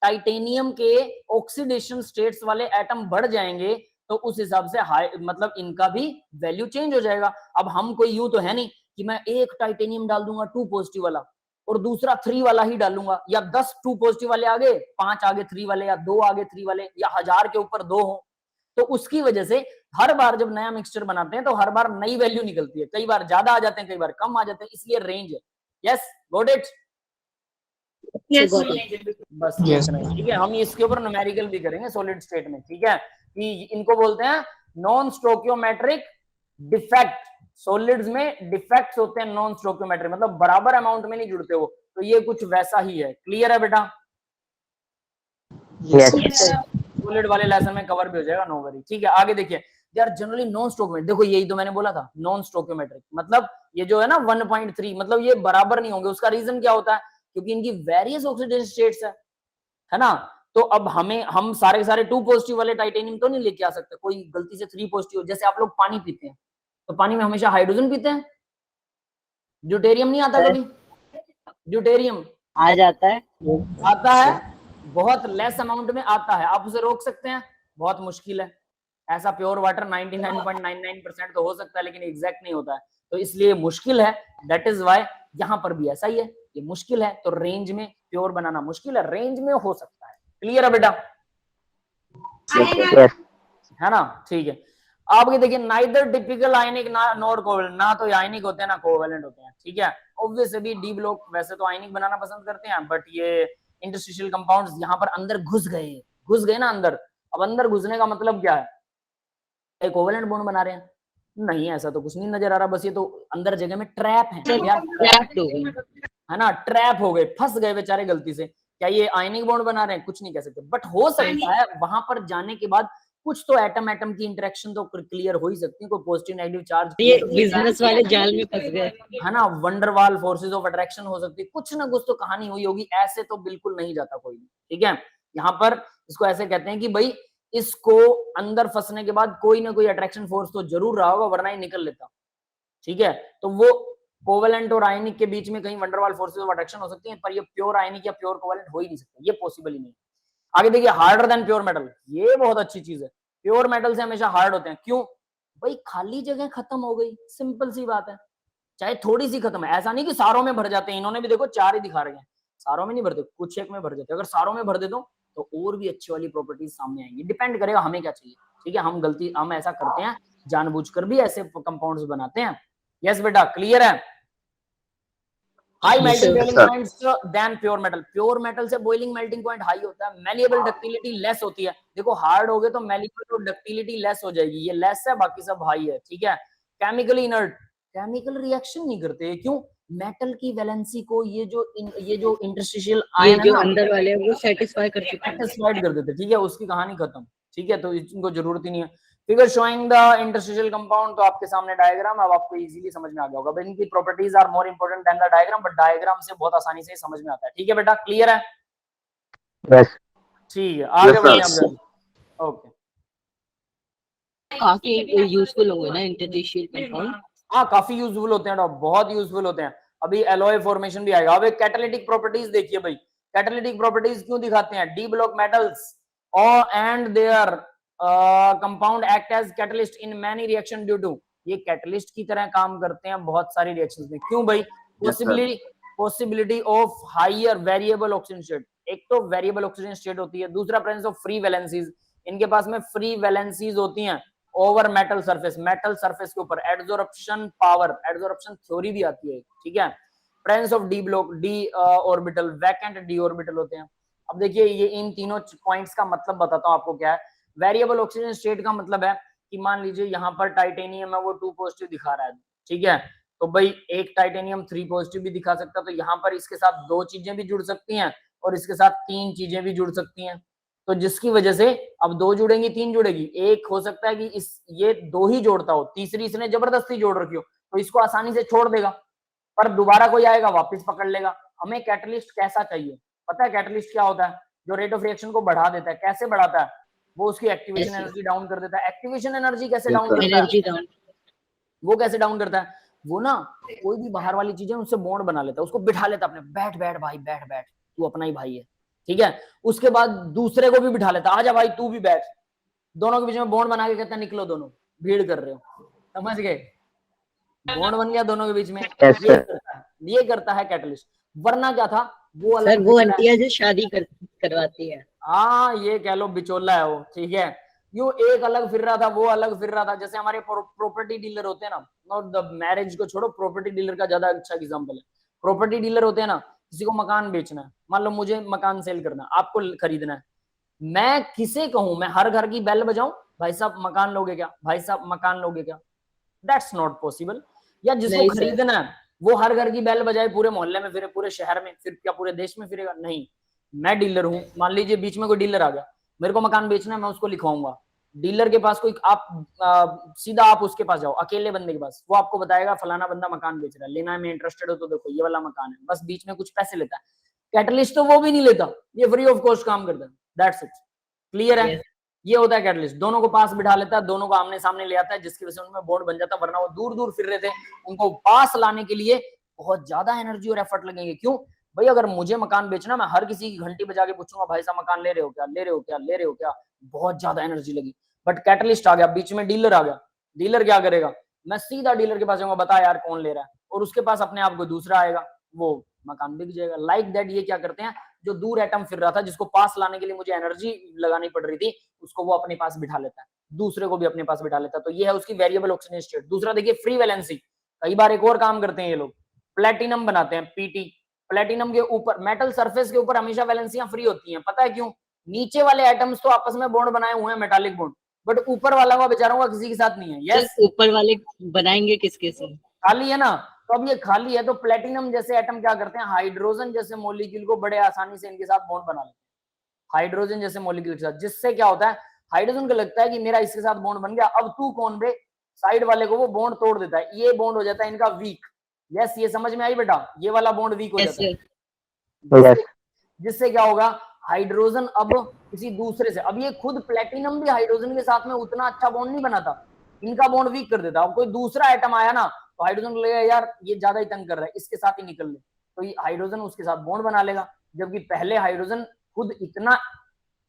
टाइटेनियम के ऑक्सीडेशन स्टेट्स वाले एटम बढ़ जाएंगे तो उस हिसाब से मतलब इनका भी वैल्यू चेंज हो जाएगा। अब हम कोई यूं तो है नहीं कि मैं एक टाइटेनियम डाल दूंगा 2 पॉजिटिव वाला और दूसरा 3 वाला ही डालूंगा, या 10 2 पॉजिटिव वाले आगे, 5 आगे 3 वाले, या 2 आगे 3 वाले, या 1000 के ऊपर 2 हो। तो उसकी वजह से हर बार जब नया मिक्सचर बनाते हैं तो हर बार नई वैल्यू निकलती है, कई बार ज्यादा आ जाते हैं, कई बार कम आ जाते हैं, इसलिए रेंज है। Yes, got it? बस ठीक है, हम इसके ऊपर न्यूमेरिकल भी करेंगे सॉलिड स्टेट में, ठीक है, कि इनको बोलते हैं नॉन स्टोकियोमेट्रिक डिफेक्ट। सॉलिड्स में डिफेक्ट्स होते हैं नॉन स्टोकियोमेट्रिक, मतलब बराबर अमाउंट में नहीं जुड़ते वो, तो ये कुछ वैसा ही है। क्लियर है बेटा? सॉलिड वाले लेसन में कवर भी हो जाएगा, नो वरी। ठीक है, आगे देखिए यार, जनरली नॉन स्टोकियोमेट्रिक, देखो यही तो मैंने बोला था, नॉन स्टोकियोमेट्रिक मतलब ये जो है ना 1.3, मतलब ये बराबर नहीं होंगे। उसका रीजन क्या होता है? क्योंकि इनकी वेरियस ऑक्सीडेशन स्टेट्स है ना। तो अब हम सारे के सारे 2 पॉजिटिव वाले टाइटेनियम तो नहीं लेके आ सकते, कोई गलती से 3 पॉजिटिव। जैसे आप लोग पानी पीते हैं तो पानी में हमेशा हाइड्रोजन पीते हैं, ड्यूटेरियम नहीं आता कभी? ड्यूटेरियम आ जाता है, आता है, बहुत लेस अमाउंट में आता है। आप उसे रोक सकते हैं? बहुत मुश्किल है। ऐसा प्योर वाटर 99.99% तो हो सकता है, लेकिन एग्जैक्ट नहीं होता है, तो इसलिए मुश्किल है। दैट इज वाई यहाँ पर भी ऐसा ही है, ये मुश्किल है, तो रेंज में प्योर बनाना मुश्किल है, रेंज में हो सकता है। क्लियर है बेटा? है ना? ठीक है, आप ये देखिए, नाइदर टिपिकल आयनिक नॉर कोवेलेंट, ना तो आयनिक होते हैं ना कोवेलेंट होते हैं, ठीक है। ऑब्वियसली भी डी ब्लॉक वैसे तो आयनिक बनाना पसंद करते हैं, बट ये इंटरस्टिशियल कंपाउंड्स यहाँ पर अंदर घुस गए ना अंदर। अब अंदर घुसने का मतलब क्या है? एक कोवेलेंट बॉन्ड बना रहे हैं? नहीं, ऐसा तो कुछ नहीं नजर आ रहा, बस ये तो अंदर जगह में ट्रैप है ना, ट्रैप हो गए, फंस गए बेचारे गलती से। क्या ये आयनिक बॉन्ड बना रहे हैं? कुछ नहीं कह सकते, बट हो सकता है वहां पर जाने के बाद कुछ तो एटम की इंटरेक्शन तो क्लियर हो ही सकती है, कोई पॉजिटिव नेगेटिव चार्ज, ये बिजनेस वाले जाल में फंस गए, है ना, वंडरवाल फोर्सेस ऑफ अट्रैक्शन हो सकती है, कुछ ना कुछ तो कहानी हुई होगी, ऐसे तो बिल्कुल नहीं जाता कोई। ठीक है, यहाँ पर इसको ऐसे कहते हैं कि भाई इसको अंदर फंसने के बाद कोई ना कोई अट्रैक्शन फोर्स तो जरूर रहा होगा, वरना ही निकल लेता। ठीक है, तो वो कोवेलेंट और आयनिक के बीच में कहीं वंडरवाल फोर्सेस ऑफ अट्रैक्शन हो सकती है, पर ये प्योर आयनिक या प्योर कोवेलेंट हो ही नहीं सकता, ये पॉसिबल ही नहीं। आगे देखिए, हार्डर देन प्योर मेटल, ये बहुत अच्छी चीज है। प्योर मेटल से हमेशा हार्ड होते हैं, क्यों भाई? खाली जगह खत्म हो गई, सिंपल सी बात है। चाहे थोड़ी सी खत्म है, ऐसा नहीं कि सारों में भर जाते हैं, इन्होंने भी देखो 4 ही दिखा रहे हैं, सारों में नहीं भरते, कुछ एक में भर जाते हैं। अगर सारों में भर दे दो तो और भी अच्छी वाली प्रॉपर्टीज सामने आएंगी। डिपेंड करेगा हमें क्या चाहिए, ठीक है? हम ऐसा करते हैं, जानबूझकर भी ऐसे कंपाउंड्स बनाते हैं। यस बेटा, क्लियर है? High melting boiling points than pure metal, pure metal से बॉइलिंग मेल्टिंग पॉइंट हाई होता है, मैलिएबल डक्टिलिटी लेस होती है। देखो हार्ड हो गए तो मैलिएबल और डक्टिलिटी लेस हो जाएगी, ये लेस है, बाकी सब हाई है, ठीक है? केमिकली इनर्ट, केमिकल रिएक्शन नहीं करते, क्यों? मेटल की वैलेंसी को ये जो इंटरस्टिशियल आयन है जो ना, अंदर वाले हैं वो सेटिस्फाई कर चुके हैं, सेटिस्फाइड कर देते, ठीक है? उसकी कहानी खत्म, ठीक है? तो इनको जरूरत ही नहीं है। Figure showing the interstitial compound, तो आपके सामने डायग्राम, अब आपको इजीली समझ में आ गया होगा। बट इनकी properties are more important than the diagram, but diagram से बहुत आसानी से समझ में आता है, ठीक है बेटा? क्लियर है? यस ठीक है, आगे बढ़ते हैं Yes, हम। ओके, काफी यूजफुल होंगे ना इंटरस्टिशियल कंपाउंड। हाँ काफी यूजफुल होते हैं, बहुत यूजफुल होते हैं। अभी एलॉय फॉर्मेशन भी आएगा। अब एक कैटालिटिक प्रॉपर्टीज देखिए भाई, कैटालिटिक प्रॉपर्टीज क्यों दिखाते हैं? डी ब्लॉक मेटल्स और and their compound act as catalyst in many reaction due to, ये कैटलिस्ट की तरह काम करते हैं बहुत सारी रिएक्शंस में। क्यों भाई? Possibility of higher variable oxygen state, एक तो वेरिएबल ऑक्सीजन स्टेट होती है, दूसरा प्रेजेंस ऑफ फ्री वैलेंसीज, इनके पास में फ्री वैलेंसीज होती हैं over metal surface, metal surface के ऊपर। एडजॉर्प्शन पावर, एडजॉर्प्शन थ्योरी भी आती है, ठीक है? Presence of D block, D orbital, vacant D orbital होते हैं। अब देखिए, ये इन तीनों पॉइंट्स का मतलब बताता हूं आपको क्या है। वेरिएबल ऑक्सीजन स्टेट का मतलब है कि मान लीजिए यहाँ पर टाइटेनियम है, वो 2 पॉजिटिव दिखा रहा है, ठीक है? तो भाई एक टाइटेनियम 3 पॉजिटिव भी दिखा सकता है, तो यहाँ पर इसके साथ 2 चीजें भी जुड़ सकती हैं और इसके साथ 3 चीजें भी जुड़ सकती हैं। तो जिसकी वजह से अब 2 जुड़ेंगी, 3 जुड़ेगी। एक हो सकता है कि ये 2 ही जोड़ता हो, तीसरी इसने जबरदस्ती जोड़ रखी हो, तो इसको आसानी से छोड़ देगा, पर दोबारा कोई आएगा वापस पकड़ लेगा। हमें कैटलिस्ट कैसा चाहिए? पता है कैटलिस्ट क्या होता है? जो रेट ऑफ रिएक्शन को बढ़ा देता है। कैसे बढ़ाता है? वो उसकी एक्टिवेशन एनर्जी डाउन कर देता है। एक्टिवेशन एनर्जी कैसे डाउन करता है? एनर्जी डाउन, वो कैसे डाउन करता है? वो ना कोई भी बाहर वाली चीज है उससे बॉन्ड बना लेता है, उसको बिठा लेता है अपने, बैठ बैठ भाई, बैठ बैठ, तू अपना ही भाई है, ठीक है? उसके बाद दूसरे को भी बिठा लेता है, आजा भाई तू भी बैठ, दोनों के बीच में बॉन्ड बना के कहता है निकलो दोनों, भीड़ कर रहे हो, समझ गए? बॉन्ड बन गया दोनों के बीच में। ये करता है कैटलिस्ट। वरना क्या था? वो सर वो आंटियां जो शादी करवाती है, हाँ ये कह लो बिचौला है वो, ठीक है? यूं एक अलग फिर रहा था, वो अलग फिर रहा था। जैसे हमारे प्रॉपर्टी डीलर होते हैं ना, नॉट द मैरिज को छोड़ो, प्रॉपर्टी डीलर का ज्यादा अच्छा एग्जांपल है। प्रॉपर्टी डीलर होते हैं ना, किसी को मकान बेचना है, मान लो मुझे मकान सेल करना है, आपको खरीदना है, मैं किसे कहूं? मैं हर घर की बेल बजाऊं, भाई साहब मकान लोगे क्या, भाई साहब मकान लोगे क्या? That's not possible. या जिसको खरीदना है वो हर घर की बेल बजाए, पूरे मोहल्ले में फिरे, पूरे शहर में फिर, क्या पूरे देश में फिरेगा? नहीं। मैं डीलर हूं, मान लीजिए बीच में कोई डीलर आ गया, मेरे को मकान बेचना है, मैं उसको लिखवाऊंगा। डीलर के पास कोई आप सीधा आप उसके पास जाओ, अकेले बंदे के पास, वो आपको बताएगा फलाना बंदा मकान बेच रहा है, लेना है, मैं इंटरेस्टेड हो तो देखो ये वाला मकान है, बस बीच में कुछ पैसे लेता है। कैटलिस्ट तो वो भी नहीं लेता, ये फ्री ऑफ कॉस्ट काम करता है। दैट्स इट, क्लियर है? ये होता है कैटलिस्ट, दोनों को पास बिठा लेता है, दोनों को आमने सामने ले आता है, जिसकी वजह से उनमें बॉन्ड बन जाता है। वरना वो दूर दूर फिर रहे थे, उनको पास लाने के लिए बहुत ज्यादा एनर्जी और एफर्ट लगेंगे। क्यों भाई? अगर मुझे मकान बेचना, मैं हर किसी की घंटी बजा के पूछूंगा भाई साहब मकान ले रहे हो क्या, ले रहे हो क्या, ले रहे हो क्या, बहुत ज्यादा एनर्जी लगी। बट कैटलिस्ट आ गया, बीच में डीलर आ गया, डीलर क्या करेगा? मैं सीधा डीलर के पास जाऊंगा, बता यार कौन ले रहा है, और उसके पास अपने आप को दूसरा आएगा, वो मकान बिक जाएगा। लाइक दैट ये क्या करते हैं, जो दूर एटम फिर रहा था, जिसको पास लाने के लिए मुझे एनर्जी लगानी पड़ रही थी, उसको वो अपने पास बिठा लेता है, दूसरे को भी अपने पास बिठा लेता है। तो ये है उसकी वेरिएबल ऑक्सीजन स्टेट। दूसरा देखिए फ्री वैलेंसी, कई बार एक और काम करते हैं ये लोग, प्लेटिनम बनाते हैं, पीटी। प्लेटिनम के ऊपर, मेटल सरफेस के ऊपर हमेशा वैलेंसियां फ्री होती हैं, पता है क्यों? नीचे वाले एटम्स तो आपस में बॉन्ड बनाए हुए हैं, मेटालिक बॉन्ड, बट ऊपर वाला का बेचारों का किसी के साथ नहीं है। यस, ऊपर वाले बनाएंगे किसके से? खाली है ना, तो अब ये खाली है, तो प्लेटिनम जैसे एटम क्या करते हैं, हाइड्रोजन जैसे मॉलिक्यूल को बड़े आसानी से इनके साथ बॉन्ड बना लेते हैं, हाइड्रोजन जैसे मॉलिक्यूल के साथ, जिससे क्या होता है, हाइड्रोजन को लगता है कि मेरा इसके साथ बॉन्ड बन गया, अब तू कौन बे, साइड वाले को वो बॉन्ड तोड़ देता है, ये बॉन्ड हो जाता है इनका वीक। यस, ये समझ में आई बेटा? ये वाला बॉन्ड वीक हो जाता है, जिससे क्या होगा, हाइड्रोजन अब किसी दूसरे से, अब ये खुद प्लेटिनम भी हाइड्रोजन के साथ में उतना अच्छा बॉन्ड नहीं बनाता, इनका बॉन्ड वीक कर देता। अब कोई दूसरा एटम आया ना, तो हाइड्रोजन को लगेगा यार ये ज्यादा ही तंग कर रहा है, इसके साथ ही निकल ले, तो ये हाइड्रोजन उसके साथ बॉन्ड बना लेगा, जबकि पहले हाइड्रोजन खुद इतना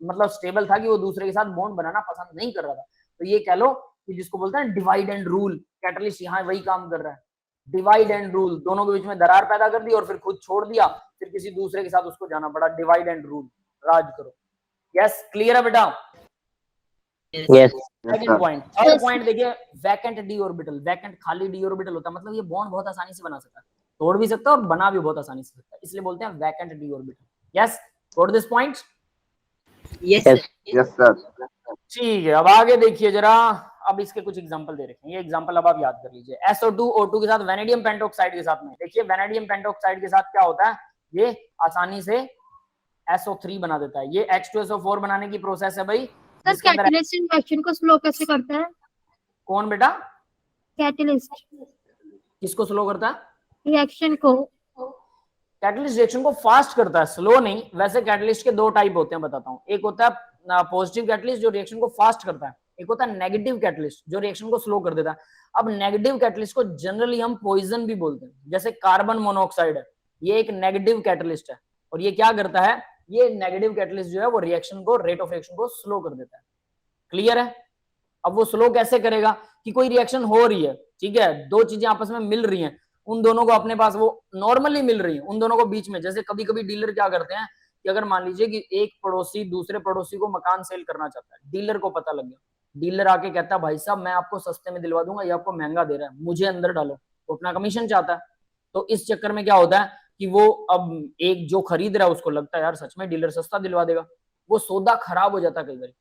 मतलब स्टेबल था कि वो दूसरे के साथ बॉन्ड बनाना पसंद नहीं कर रहा था। तो ये कह लो कि जिसको बोलते हैं डिवाइड एंड रूल, कैटलिस्ट यहाँ वही काम कर रहा है, डिवाइड एंड रूल, दोनों के बीच में दरार पैदा कर दी और फिर खुद छोड़ दिया, फिर किसी दूसरे के साथ उसको जाना पड़ा, डिवाइड एंड रूल, राज करो। यस, क्लियर है बेटा? Yes second point. Third point देखिए, वैकेंट डी ऑर्बिटल, वैकेंट खाली डी ऑर्बिटल होता है, मतलब ये बॉन्ड बहुत आसानी से बना सकता है, तोड़ भी सकता है और बना भी बहुत आसानी से सकता है, इसलिए बोलते हैं vacant D orbital. Yes, got this point? Yes yes sir. ठीक है, अब आगे देखिए जरा, अब इसके कुछ एग्जांपल दे रखे हैं, ये एग्जांपल अब आप याद कर लीजिए। SO2 O2 के साथ वैनेडियम पेंटोक्साइड के साथ में, देखिए वैनेडियम पेंटोक्साइड के साथ क्या होता है, ये आसानी से SO3 बना देता है, ये H2SO4 बनाने की प्रोसेस है भाई। सर जिसके अंदर कैटलिस्ट रिएक्शन को स्लो कैसे करता है? कौन बेटा? कैटलिस्ट किसको स्लो करता है? रिएक्शन को। कैटलिस्ट रिएक्शन को फास्ट करता है, स्लो नहीं। वैसे कैटलिस्ट के दो टाइप होते हैं, बताता हूँ। एक होता है पॉजिटिव कैटलिस्ट जो रिएक्शन को फास्ट करता है, एक होता है नेगेटिव कैटलिस्ट जो रिएक्शन को स्लो कर देता है। अब नेगेटिव कैटलिस्ट को जनरली हम पॉइजन भी बोलते हैं, जैसे कार्बन मोनोऑक्साइड है, ये एक नेगेटिव कैटलिस्ट है, और ये क्या करता है, ये नेगेटिव कैटलिस्ट जो है वो रिएक्शन को, रेट ऑफ रिएक्शन को स्लो कर देता है। क्लियर है? अब वो स्लो कैसे करेगा कि कोई रिएक्शन हो रही है, ठीक है, दो चीजें आपस में मिल रही हैं, उन दोनों को अपने पास वो नॉर्मली मिल रही है, उन दोनों को बीच में, जैसे कभी कभी डीलर क्या करते हैं कि अगर मान लीजिए कि एक पड़ोसी दूसरे पड़ोसी को मकान सेल करना चाहता है, डीलर को पता लग गया, डीलर आके कहता है भाई साहब मैं आपको सस्ते में दिलवा दूंगा, ये आपको महंगा दे रहा है, मुझे अंदर डालो, तो अपना कमीशन चाहता है। तो इस चक्कर में क्या होता है कि वो अब एक जो खरीद रहा है उसको लगता है यार सच में डीलर सस्ता दिलवा देगा, वो सौदा खराब हो जाता है कई बार,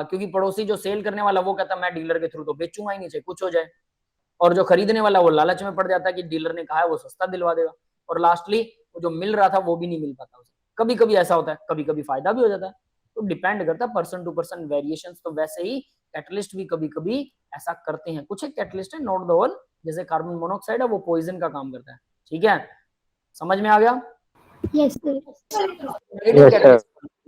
क्योंकि पड़ोसी जो सेल करने वाला वो कहता है मैं डीलर के थ्रू तो बेचूंगा ही नहीं, चाहे कुछ हो जाए, और जो खरीदने वाला वो लालच में पड़ जाता है कि डीलर ने कहा है वो सस्ता दिलवा देगा, और लास्टली वो जो मिल रहा था वो भी नहीं मिल पाता उसे। कभी कभी ऐसा होता है, कभी कभी फायदा भी हो जाता है, तो डिपेंड करता है पर्सन टू पर्सन वेरिएशन। तो वैसे ही कैटलिस्ट भी कभी कभी ऐसा करते हैं, कुछ एक कैटलिस्ट है, नॉट द ऑल, जैसे कार्बन मोनोऑक्साइड है वो पॉइजन का काम करता है। ठीक है, समझ में आ गया? Yes sir.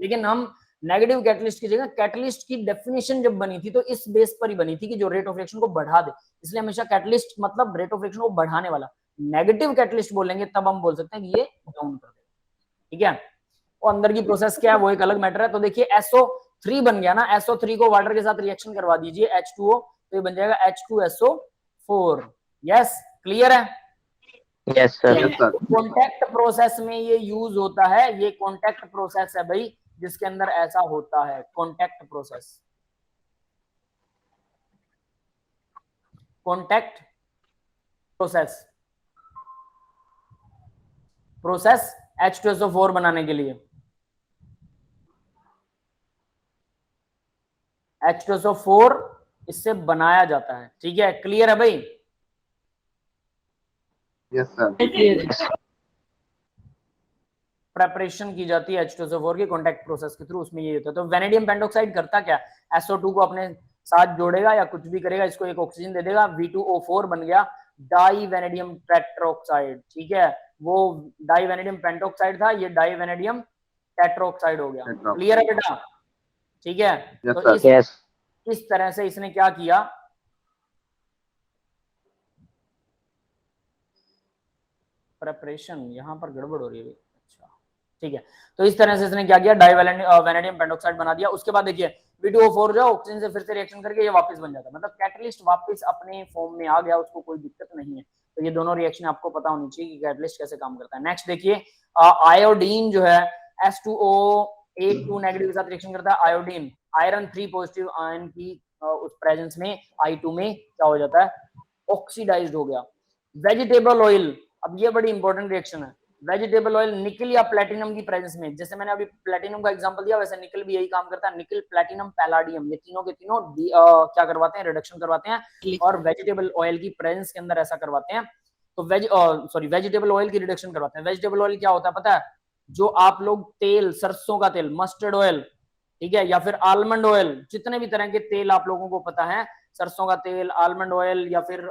लेकिन हम नेगेटिव कैटलिस्ट की जगह, कैटलिस्ट की डेफिनेशन जब बनी थी तो इस बेस पर ही बनी थी कि जो रेट ऑफ रिएक्शन को बढ़ा दे, इसलिए हमेशा कैटलिस्ट मतलब रेट ऑफ रिएक्शन को बढ़ाने वाला। नेगेटिव कैटलिस्ट बोलेंगे तब हम बोल सकते हैं कि ये डाउन कर देगा। ठीक है, और अंदर की प्रोसेस क्या है वो एक अलग मैटर है। तो देखिए SO3 बन गया ना, SO3 को वाटर के साथ रिएक्शन करवा दीजिए H2O, तो ये बन जाएगा H2SO4। यस, क्लियर है? Yes sir. कॉन्टैक्ट प्रोसेस में ये यूज होता है, ये कॉन्टैक्ट प्रोसेस है भाई जिसके अंदर ऐसा होता है, contact process. Contact process, process H2SO4 बनाने के लिए, H2SO4 इससे बनाया जाता है। ठीक है, क्लियर है भाई? Yes sir. प्रेपरेशन की जाती है H2SO4 की कॉन्टैक्ट प्रोसेस के थ्रू, उसमें ये होता है। तो वैनेडियम पेंटोक्साइड करता क्या, SO2 को अपने साथ जोड़ेगा या कुछ भी करेगा, इसको एक ऑक्सीजन दे देगा, V2O4 बन गया डाई वैनेडियम टेट्रोक्साइड। ठीक है, वो डाई वैनेडियम पेंटोक्साइड था, ये डाई वैनेडियम टेट्रोक्साइड हो गया। क्लियर है बेटा? ठीक है, तो इस तरह से इसने क्या किया, प्रेपरेशन यहाँ पर गड़बड़ हो रही है। अच्छा ठीक है, तो इस तरह से इसने क्या किया, डाइवैनेडियम पेंटोक्साइड बना दिया। उसके बाद देखिए V2O4 जो ऑक्सीजन से फिर से रिएक्शन करके ये वापस बन जाता है, मतलब कैटलिस्ट वापस अपने फॉर्म में आ गया, उसको कोई दिक्कत नहीं है। तो ये दोनों रिएक्शन आपको पता होनी चाहिए कि कैटलिस्ट कैसे काम करता है। नेक्स्ट देखिए, आयोडीन जो है H2O8 नेगेटिव के साथ रिएक्शन करता है, आयोडीन आयरन 3 पॉजिटिव आयन की उस प्रेजेंस में I2 में क्या हो जाता है, ऑक्सीडाइज्ड हो गया। वेजिटेबल ऑयल, अब ये बड़ी इंपॉर्टेंट रिएक्शन है, वेजिटेबल ऑयल निकल या प्लेटिनम की प्रेजेंस में, जैसे मैंने अभी प्लेटिनम का एग्जांपल दिया वैसे निकल भी यही काम करता है, निकल प्लेटिनम पैलाडियम, ये तीनों के तीनों क्या करवाते हैं, रिडक्शन करवाते हैं, और वेजिटेबल ऑयल की प्रेजेंस के अंदर ऐसा करवाते हैं। तो वेजिटेबल ऑयल की रिडक्शन करवाते हैं। वेजिटेबल ऑयल क्या होता है पता है, जो आप लोग तेल, सरसों का तेल, मस्टर्ड ऑयल, ठीक है, या फिर आलमंड ऑयल, जितने भी तरह के तेल आप लोगों को पता है, सरसों का तेल, आलमंड ऑयल, या फिर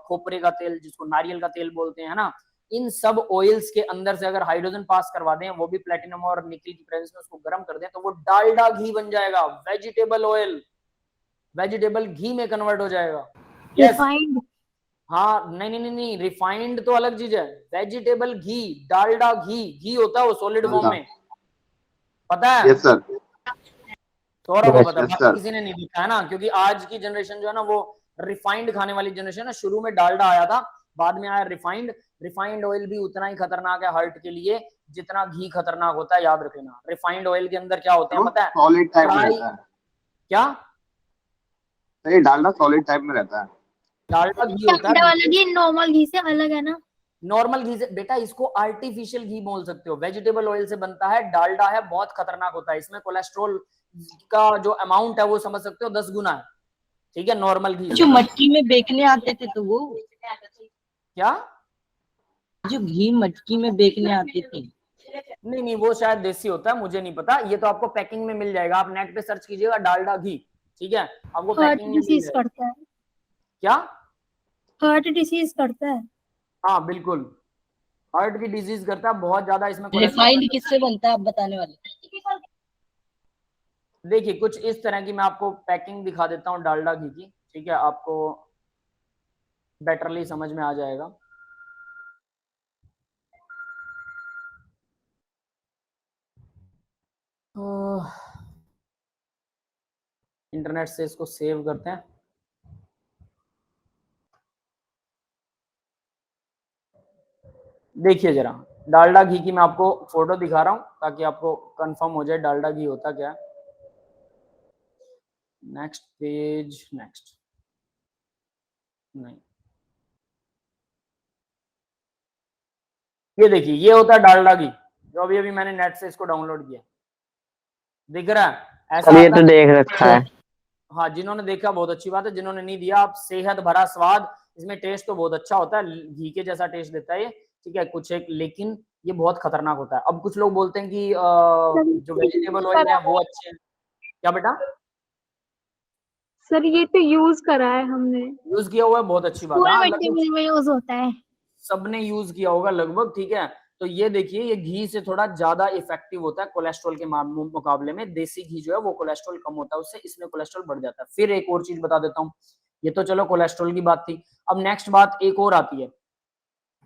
खोपरे का तेल जिसको नारियल का तेल बोलते हैं ना, इन सब ऑयल्स के अंदर से अगर हाइड्रोजन पास करवा दें, वो भी प्लेटिनम और निकल की प्रेजेंस में, उसको गर्म कर दें, तो वो डालडा घी बन जाएगा। वेजिटेबल ऑयल वेजिटेबल घी में कन्वर्ट हो जाएगा। हाँ नहीं नहीं नहीं नहीं, रिफाइंड तो अलग चीज है। वेजिटेबल घी, डालडा घी, घी होता है वो सॉलिड फॉर्म में, पता है? Yes sir. सौरभ को पता है, Yes, बाकी sir. किसी ने नहीं देखा है ना, क्योंकि आज की जनरेशन जो है ना वो रिफाइंड खाने वाली जनरेशन है। शुरू में डालडा आया था, बाद में आया रिफाइंड। रिफाइंड ऑयल भी उतना ही खतरनाक है हार्ट के लिए जितना घी खतरनाक होता है, याद रखना। रिफाइंड ऑयल के अंदर क्या होते हैं पता है? सॉलिड टाइप में फ्राई, रहता है। क्या? सर ये डालडा सॉलिड टाइप में रहता है। डालडा घी होता अंडा है, वाला घी नॉर्मल घी से अलग है ना? नॉर्मल घी से। बेटा इसको आर्टिफिशियल घी बोल सकते हो, वेजिटेबल ऑयल से बनता है। डालडा है, बहुत खतरनाक होता है, इसमें कोलेस्ट्रॉल का जो अमाउंट है वो समझ सकते हो 10 गुना है, ठीक है, नॉर्मल घी जो से। मटकी में बेचने आते थे तो वो, क्या? जो घी मटकी में बेचने आते थे। नहीं नहीं, वो शायद देसी होता है, मुझे नहीं पता। ये तो आपको पैकिंग में मिल जाएगा, आप नेट पे सर्च कीजिएगा डालडा घी, ठीक है, आपको हार्ट पैकिंग में मिल डिसीज जाएगा। करता है, क्या? हार्ट डिसीज करता है। हाँ बिल्कुल, हार्ट की डिजीज करता है, बहुत ज्यादा इसमें कोलेस्ट्रॉल। रिफाइंड किससे बनता है आप बताने वाले? देखिए कुछ इस तरह की मैं आपको पैकिंग दिखा देता हूँ डालडा घी की, ठीक है, आपको बेटरली समझ में आ जाएगा। इंटरनेट से इसको सेव करते हैं। देखिए जरा, डालडा घी की मैं आपको फोटो दिखा रहा हूं ताकि आपको कंफर्म हो जाए डालडा घी होता क्या है। नेक्स्ट पेज, नेक्स्ट, नहीं, ये देखिए, ये होता है डालडा घी, जो अभी अभी मैंने नेट से इसको डाउनलोड किया। दिख रहा है ऐसा? ये तो देख रखा है। हाँ, जिन्होंने देखा बहुत अच्छी बात है, जिन्होंने नहीं दिया, आप सेहत भरा स्वाद, इसमें टेस्ट तो बहुत अच्छा होता है, घी के जैसा टेस्ट देता है ये, ठीक है, कुछ एक, लेकिन ये बहुत खतरनाक होता है। अब कुछ लोग बोलते हैं कि जो वेजिटेबल ऑयल है वो अच्छे हैं। क्या बेटा? सर ये तो यूज करा है हमने। यूज किया हुआ है, बहुत अच्छी बात पूरे है। हाँ, मिट्टी लगभग में यूज होता है। सबने यूज किया होगा लगभग, ठीक है। तो ये देखिए, ये घी से थोड़ा ज्यादा इफेक्टिव होता है कोलेस्ट्रॉल के मुकाबले में। देसी घी जो है वो कोलेस्ट्रॉल कम होता है उससे, इसमें कोलेस्ट्रॉल बढ़ जाता है। फिर एक और चीज बता देता हूँ, ये तो चलो कोलेस्ट्रॉल की बात थी। अब नेक्स्ट बात एक और आती है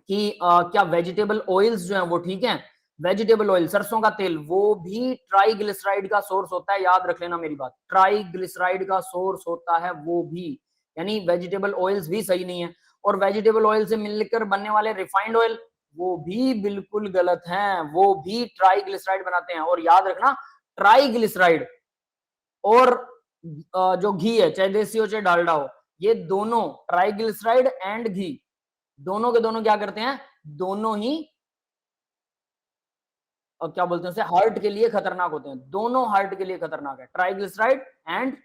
कि क्या वेजिटेबल ऑयल्स जो हैं वो ठीक हैं? वेजिटेबल ऑयल, सरसों का तेल, वो भी ट्राइग्लिसराइड का सोर्स होता है, याद रख लेना मेरी बात, ट्राइग्लिसराइड का सोर्स होता है वो भी, यानी वेजिटेबल ऑयल्स भी सही नहीं है। और वेजिटेबल ऑयल से मिलकर बनने वाले रिफाइंड ऑयल वो भी बिल्कुल गलत हैं, वो भी ट्राइग्लिसराइड बनाते हैं। और याद रखना, ट्राइग्लिसराइड और जो घी है, चाहे देसी हो चाहे डालडा हो, ये दोनों ट्राइग्लिसराइड एंड घी दोनों के दोनों क्या करते हैं? दोनों ही और क्या बोलते हैं उसे, हार्ट के लिए खतरनाक होते हैं। दोनों हार्ट के लिए खतरनाक है, ट्राइग्लिसराइड एंड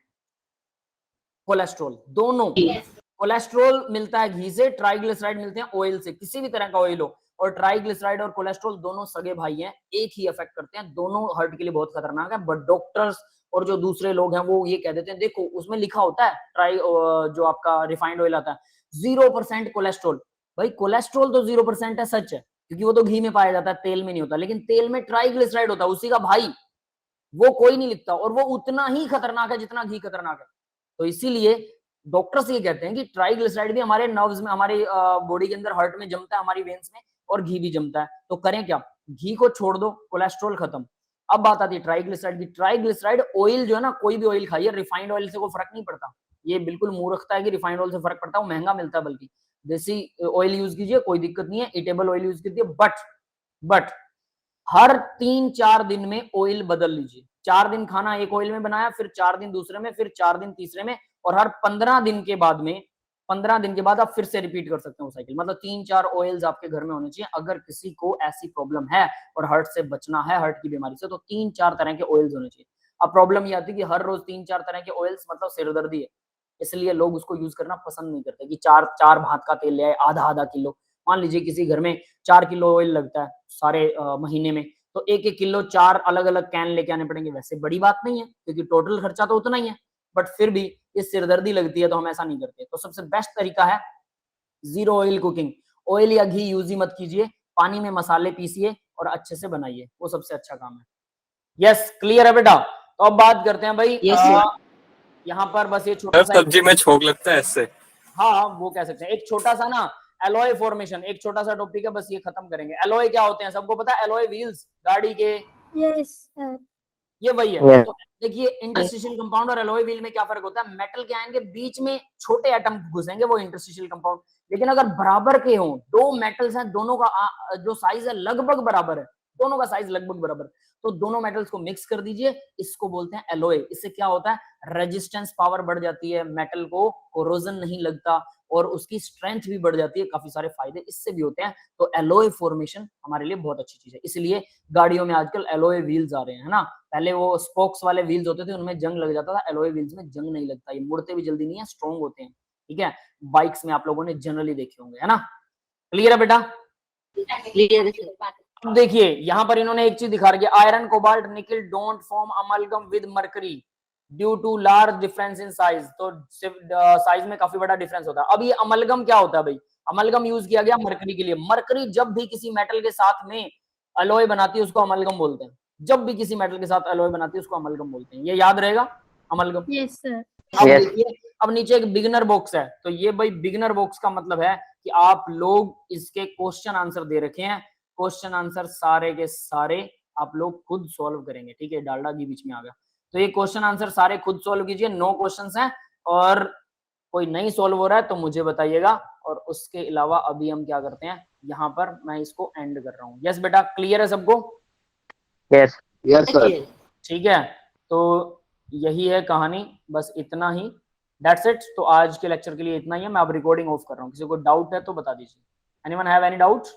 कोलेस्ट्रॉल दोनों। कोलेस्ट्रॉल मिलता है घी से, ट्राइग्लिसराइड मिलते हैं ऑयल से, किसी भी तरह का ऑयल हो। और ट्राइग्लिसराइड और कोलेस्ट्रॉल दोनों सगे भाई हैं, एक ही इफेक्ट करते हैं, दोनों हार्ट के लिए बहुत खतरनाक है। बट डॉक्टर्स और जो दूसरे लोग हैं वो ये कह देते हैं, देखो उसमें लिखा होता है जो आपका रिफाइंड ऑयल आता है 0% कोलेस्ट्रॉल। भाई कोलेस्ट्रॉल तो 0% है, सच है, क्योंकि वो तो घी में पाया जाता है, तेल में नहीं होता। लेकिन तेल में ट्राइग्लिसराइड होता है, उसी का भाई, वो कोई नहीं लिखता, और वो उतना ही खतरनाक है जितना घी खतरनाक है। तो इसीलिए डॉक्टर्स ये कहते हैं कि ट्राइग्लिसराइड भी हमारे नर्व्स में, हमारे बॉडी के अंदर, हार्ट में जमता है, हमारी वेन्स में, और घी भी जमता है। तो करें क्या? घी को छोड़ दो, कोलेस्ट्रॉल खत्म। अब बात आती है ट्राइग्लिसराइड की। ट्राइग्लिसराइड ऑयल जो है ना, कोई भी ऑयल खाइए, रिफाइंड ऑयल से कोई फर्क नहीं पड़ता। ये बिल्कुल मूर्खता है कि रिफाइंड ऑयल से फर्क पड़ता है, वो महंगा मिलता है। बल्कि देसी ऑयल यूज कीजिए, कोई दिक्कत नहीं है, ईटेबल ऑयल यूज कीजिए। बट हर 3-4 दिन में ऑयल बदल लीजिए। 4 दिन खाना एक ऑयल में बनाया, फिर 4 दिन दूसरे में, फिर 4 दिन तीसरे में, और हर 15 दिन के बाद में, 15 दिन के बाद आप फिर से रिपीट कर सकते हो साइकिल। मतलब 3-4 ऑयल्स आपके घर में होने चाहिए। अगर किसी को ऐसी प्रॉब्लम है और हार्ट से बचना है, हार्ट की बीमारी से, तो 3-4 तरह के ऑयल्स होने चाहिए। अब प्रॉब्लम ये आती है कि हर रोज 3-4 तरह के ऑयल्स, मतलब सिरदर्दी है, इसलिए लोग उसको यूज करना पसंद नहीं करते कि 4 भात का तेल ले आए, आधा किलो। मान लीजिए किसी घर में 4 किलो ऑयल लगता है सारे महीने में, तो 1-1 किलो 4 अलग अलग कैन लेके आने पड़ेंगे। वैसे बड़ी बात नहीं है, क्योंकि टोटल खर्चा तो उतना ही है, बट फिर भी ये सिरदर्दी लगती है, तो हम ऐसा नहीं करते। तो सबसे बेस्ट तरीका है जीरो ऑयल कुकिंग। ऑयल या घी यूज ही मत कीजिए, पानी में मसाले पीसिए और अच्छे से बनाइए, वो सबसे अच्छा काम है। यस, क्लियर है बेटा? तो अब बात करते हैं भाई, यहाँ पर बस ये छोटा सा, सब्जी में छोंक लगता है इससे। हाँ वो कह सकते हैं। एक छोटा सा ना एलॉय फॉर्मेशन, एक छोटा सा टॉपिक है, बस ये खत्म करेंगे। एलॉय क्या होते हैं सबको पता है? एलॉय व्हील्स गाड़ी के, यस सर। ये वही है। Yes. तो देखिए इंटरस्टिशियल कंपाउंड और एलॉय व्हील में क्या फर्क होता है? मेटल के आएंगे बीच में छोटे एटम घुसेंगे, वो इंटरस्टिशियल कंपाउंड। लेकिन अगर बराबर के हों, दो मेटल्स हैं, दोनों का जो साइज है लगभग बराबर है, दोनों का साइज लगभग बराबर, तो दोनों मेटल्स को मिक्स कर दीजिए, इसको बोलते हैं एलॉय। इससे क्या होता है? रेजिस्टेंस पावर बढ़ जाती है, मेटल को कोरोजन नहीं लगता और उसकी स्ट्रेंथ भी बढ़ जाती है। काफी सारे फायदे इससे भी होते हैं। तो एलॉय फॉर्मेशन हमारे लिए बहुत अच्छी चीज है, इसलिए गाड़ियों में आजकल एलॉय व्हील्स आ रहे हैं, है ना। पहले वो स्पोक्स वाले व्हील्स होते थे, उनमें जंग लग जाता था, एलॉय व्हील्स में जंग नहीं लगता, ये मुड़ते भी जल्दी नहीं है, स्ट्रॉन्ग होते हैं। ठीक है, बाइक्स में आप लोगों ने जनरली देखे होंगे, है ना। क्लियर है बेटा? क्लियर है सर। देखिए यहाँ पर इन्होंने एक चीज दिखा रखी है, iron cobalt nickel don't form amalgam with mercury due to large difference in size. तो साइज में काफी बड़ा डिफरेंस होता है। अब ये अमलगम क्या होता है भाई? अमलगम यूज किया गया मरकरी के लिए। मरकरी जब भी किसी मेटल के साथ में अलॉय बनाती है उसको अमलगम बोलते हैं। जब भी किसी मेटल के साथ अलॉय बनाती है उसको अमलगम बोलते हैं। ये याद रहेगा, अमलगम। Yes sir. अब Yes. देखिए, अब नीचे एक बिगिनर बॉक्स है, तो ये भाई बिगिनर बॉक्स का मतलब है कि आप लोग इसके क्वेश्चन आंसर दे रखे हैं, क्वेश्चन आंसर सारे के सारे आप लोग खुद सॉल्व करेंगे। ठीक है, डालडा जी बीच में आ गया, तो ये क्वेश्चन आंसर सारे खुद सॉल्व कीजिए। 9 क्वेश्चंस हैं और कोई नहीं सॉल्व हो रहा है तो मुझे बताइएगा। और उसके अलावा अभी हम क्या करते हैं, यहाँ पर मैं इसको एंड कर रहा हूँ। यस बेटा, क्लियर है सबको? Yes. Yes sir. ठीक है, तो यही है कहानी, बस इतना ही, दैट्स इट। तो आज के लेक्चर के लिए इतना ही है। मैं अब रिकॉर्डिंग ऑफ कर रहा हूँ। किसी को डाउट है तो बता दीजिए। Anyone have any doubt?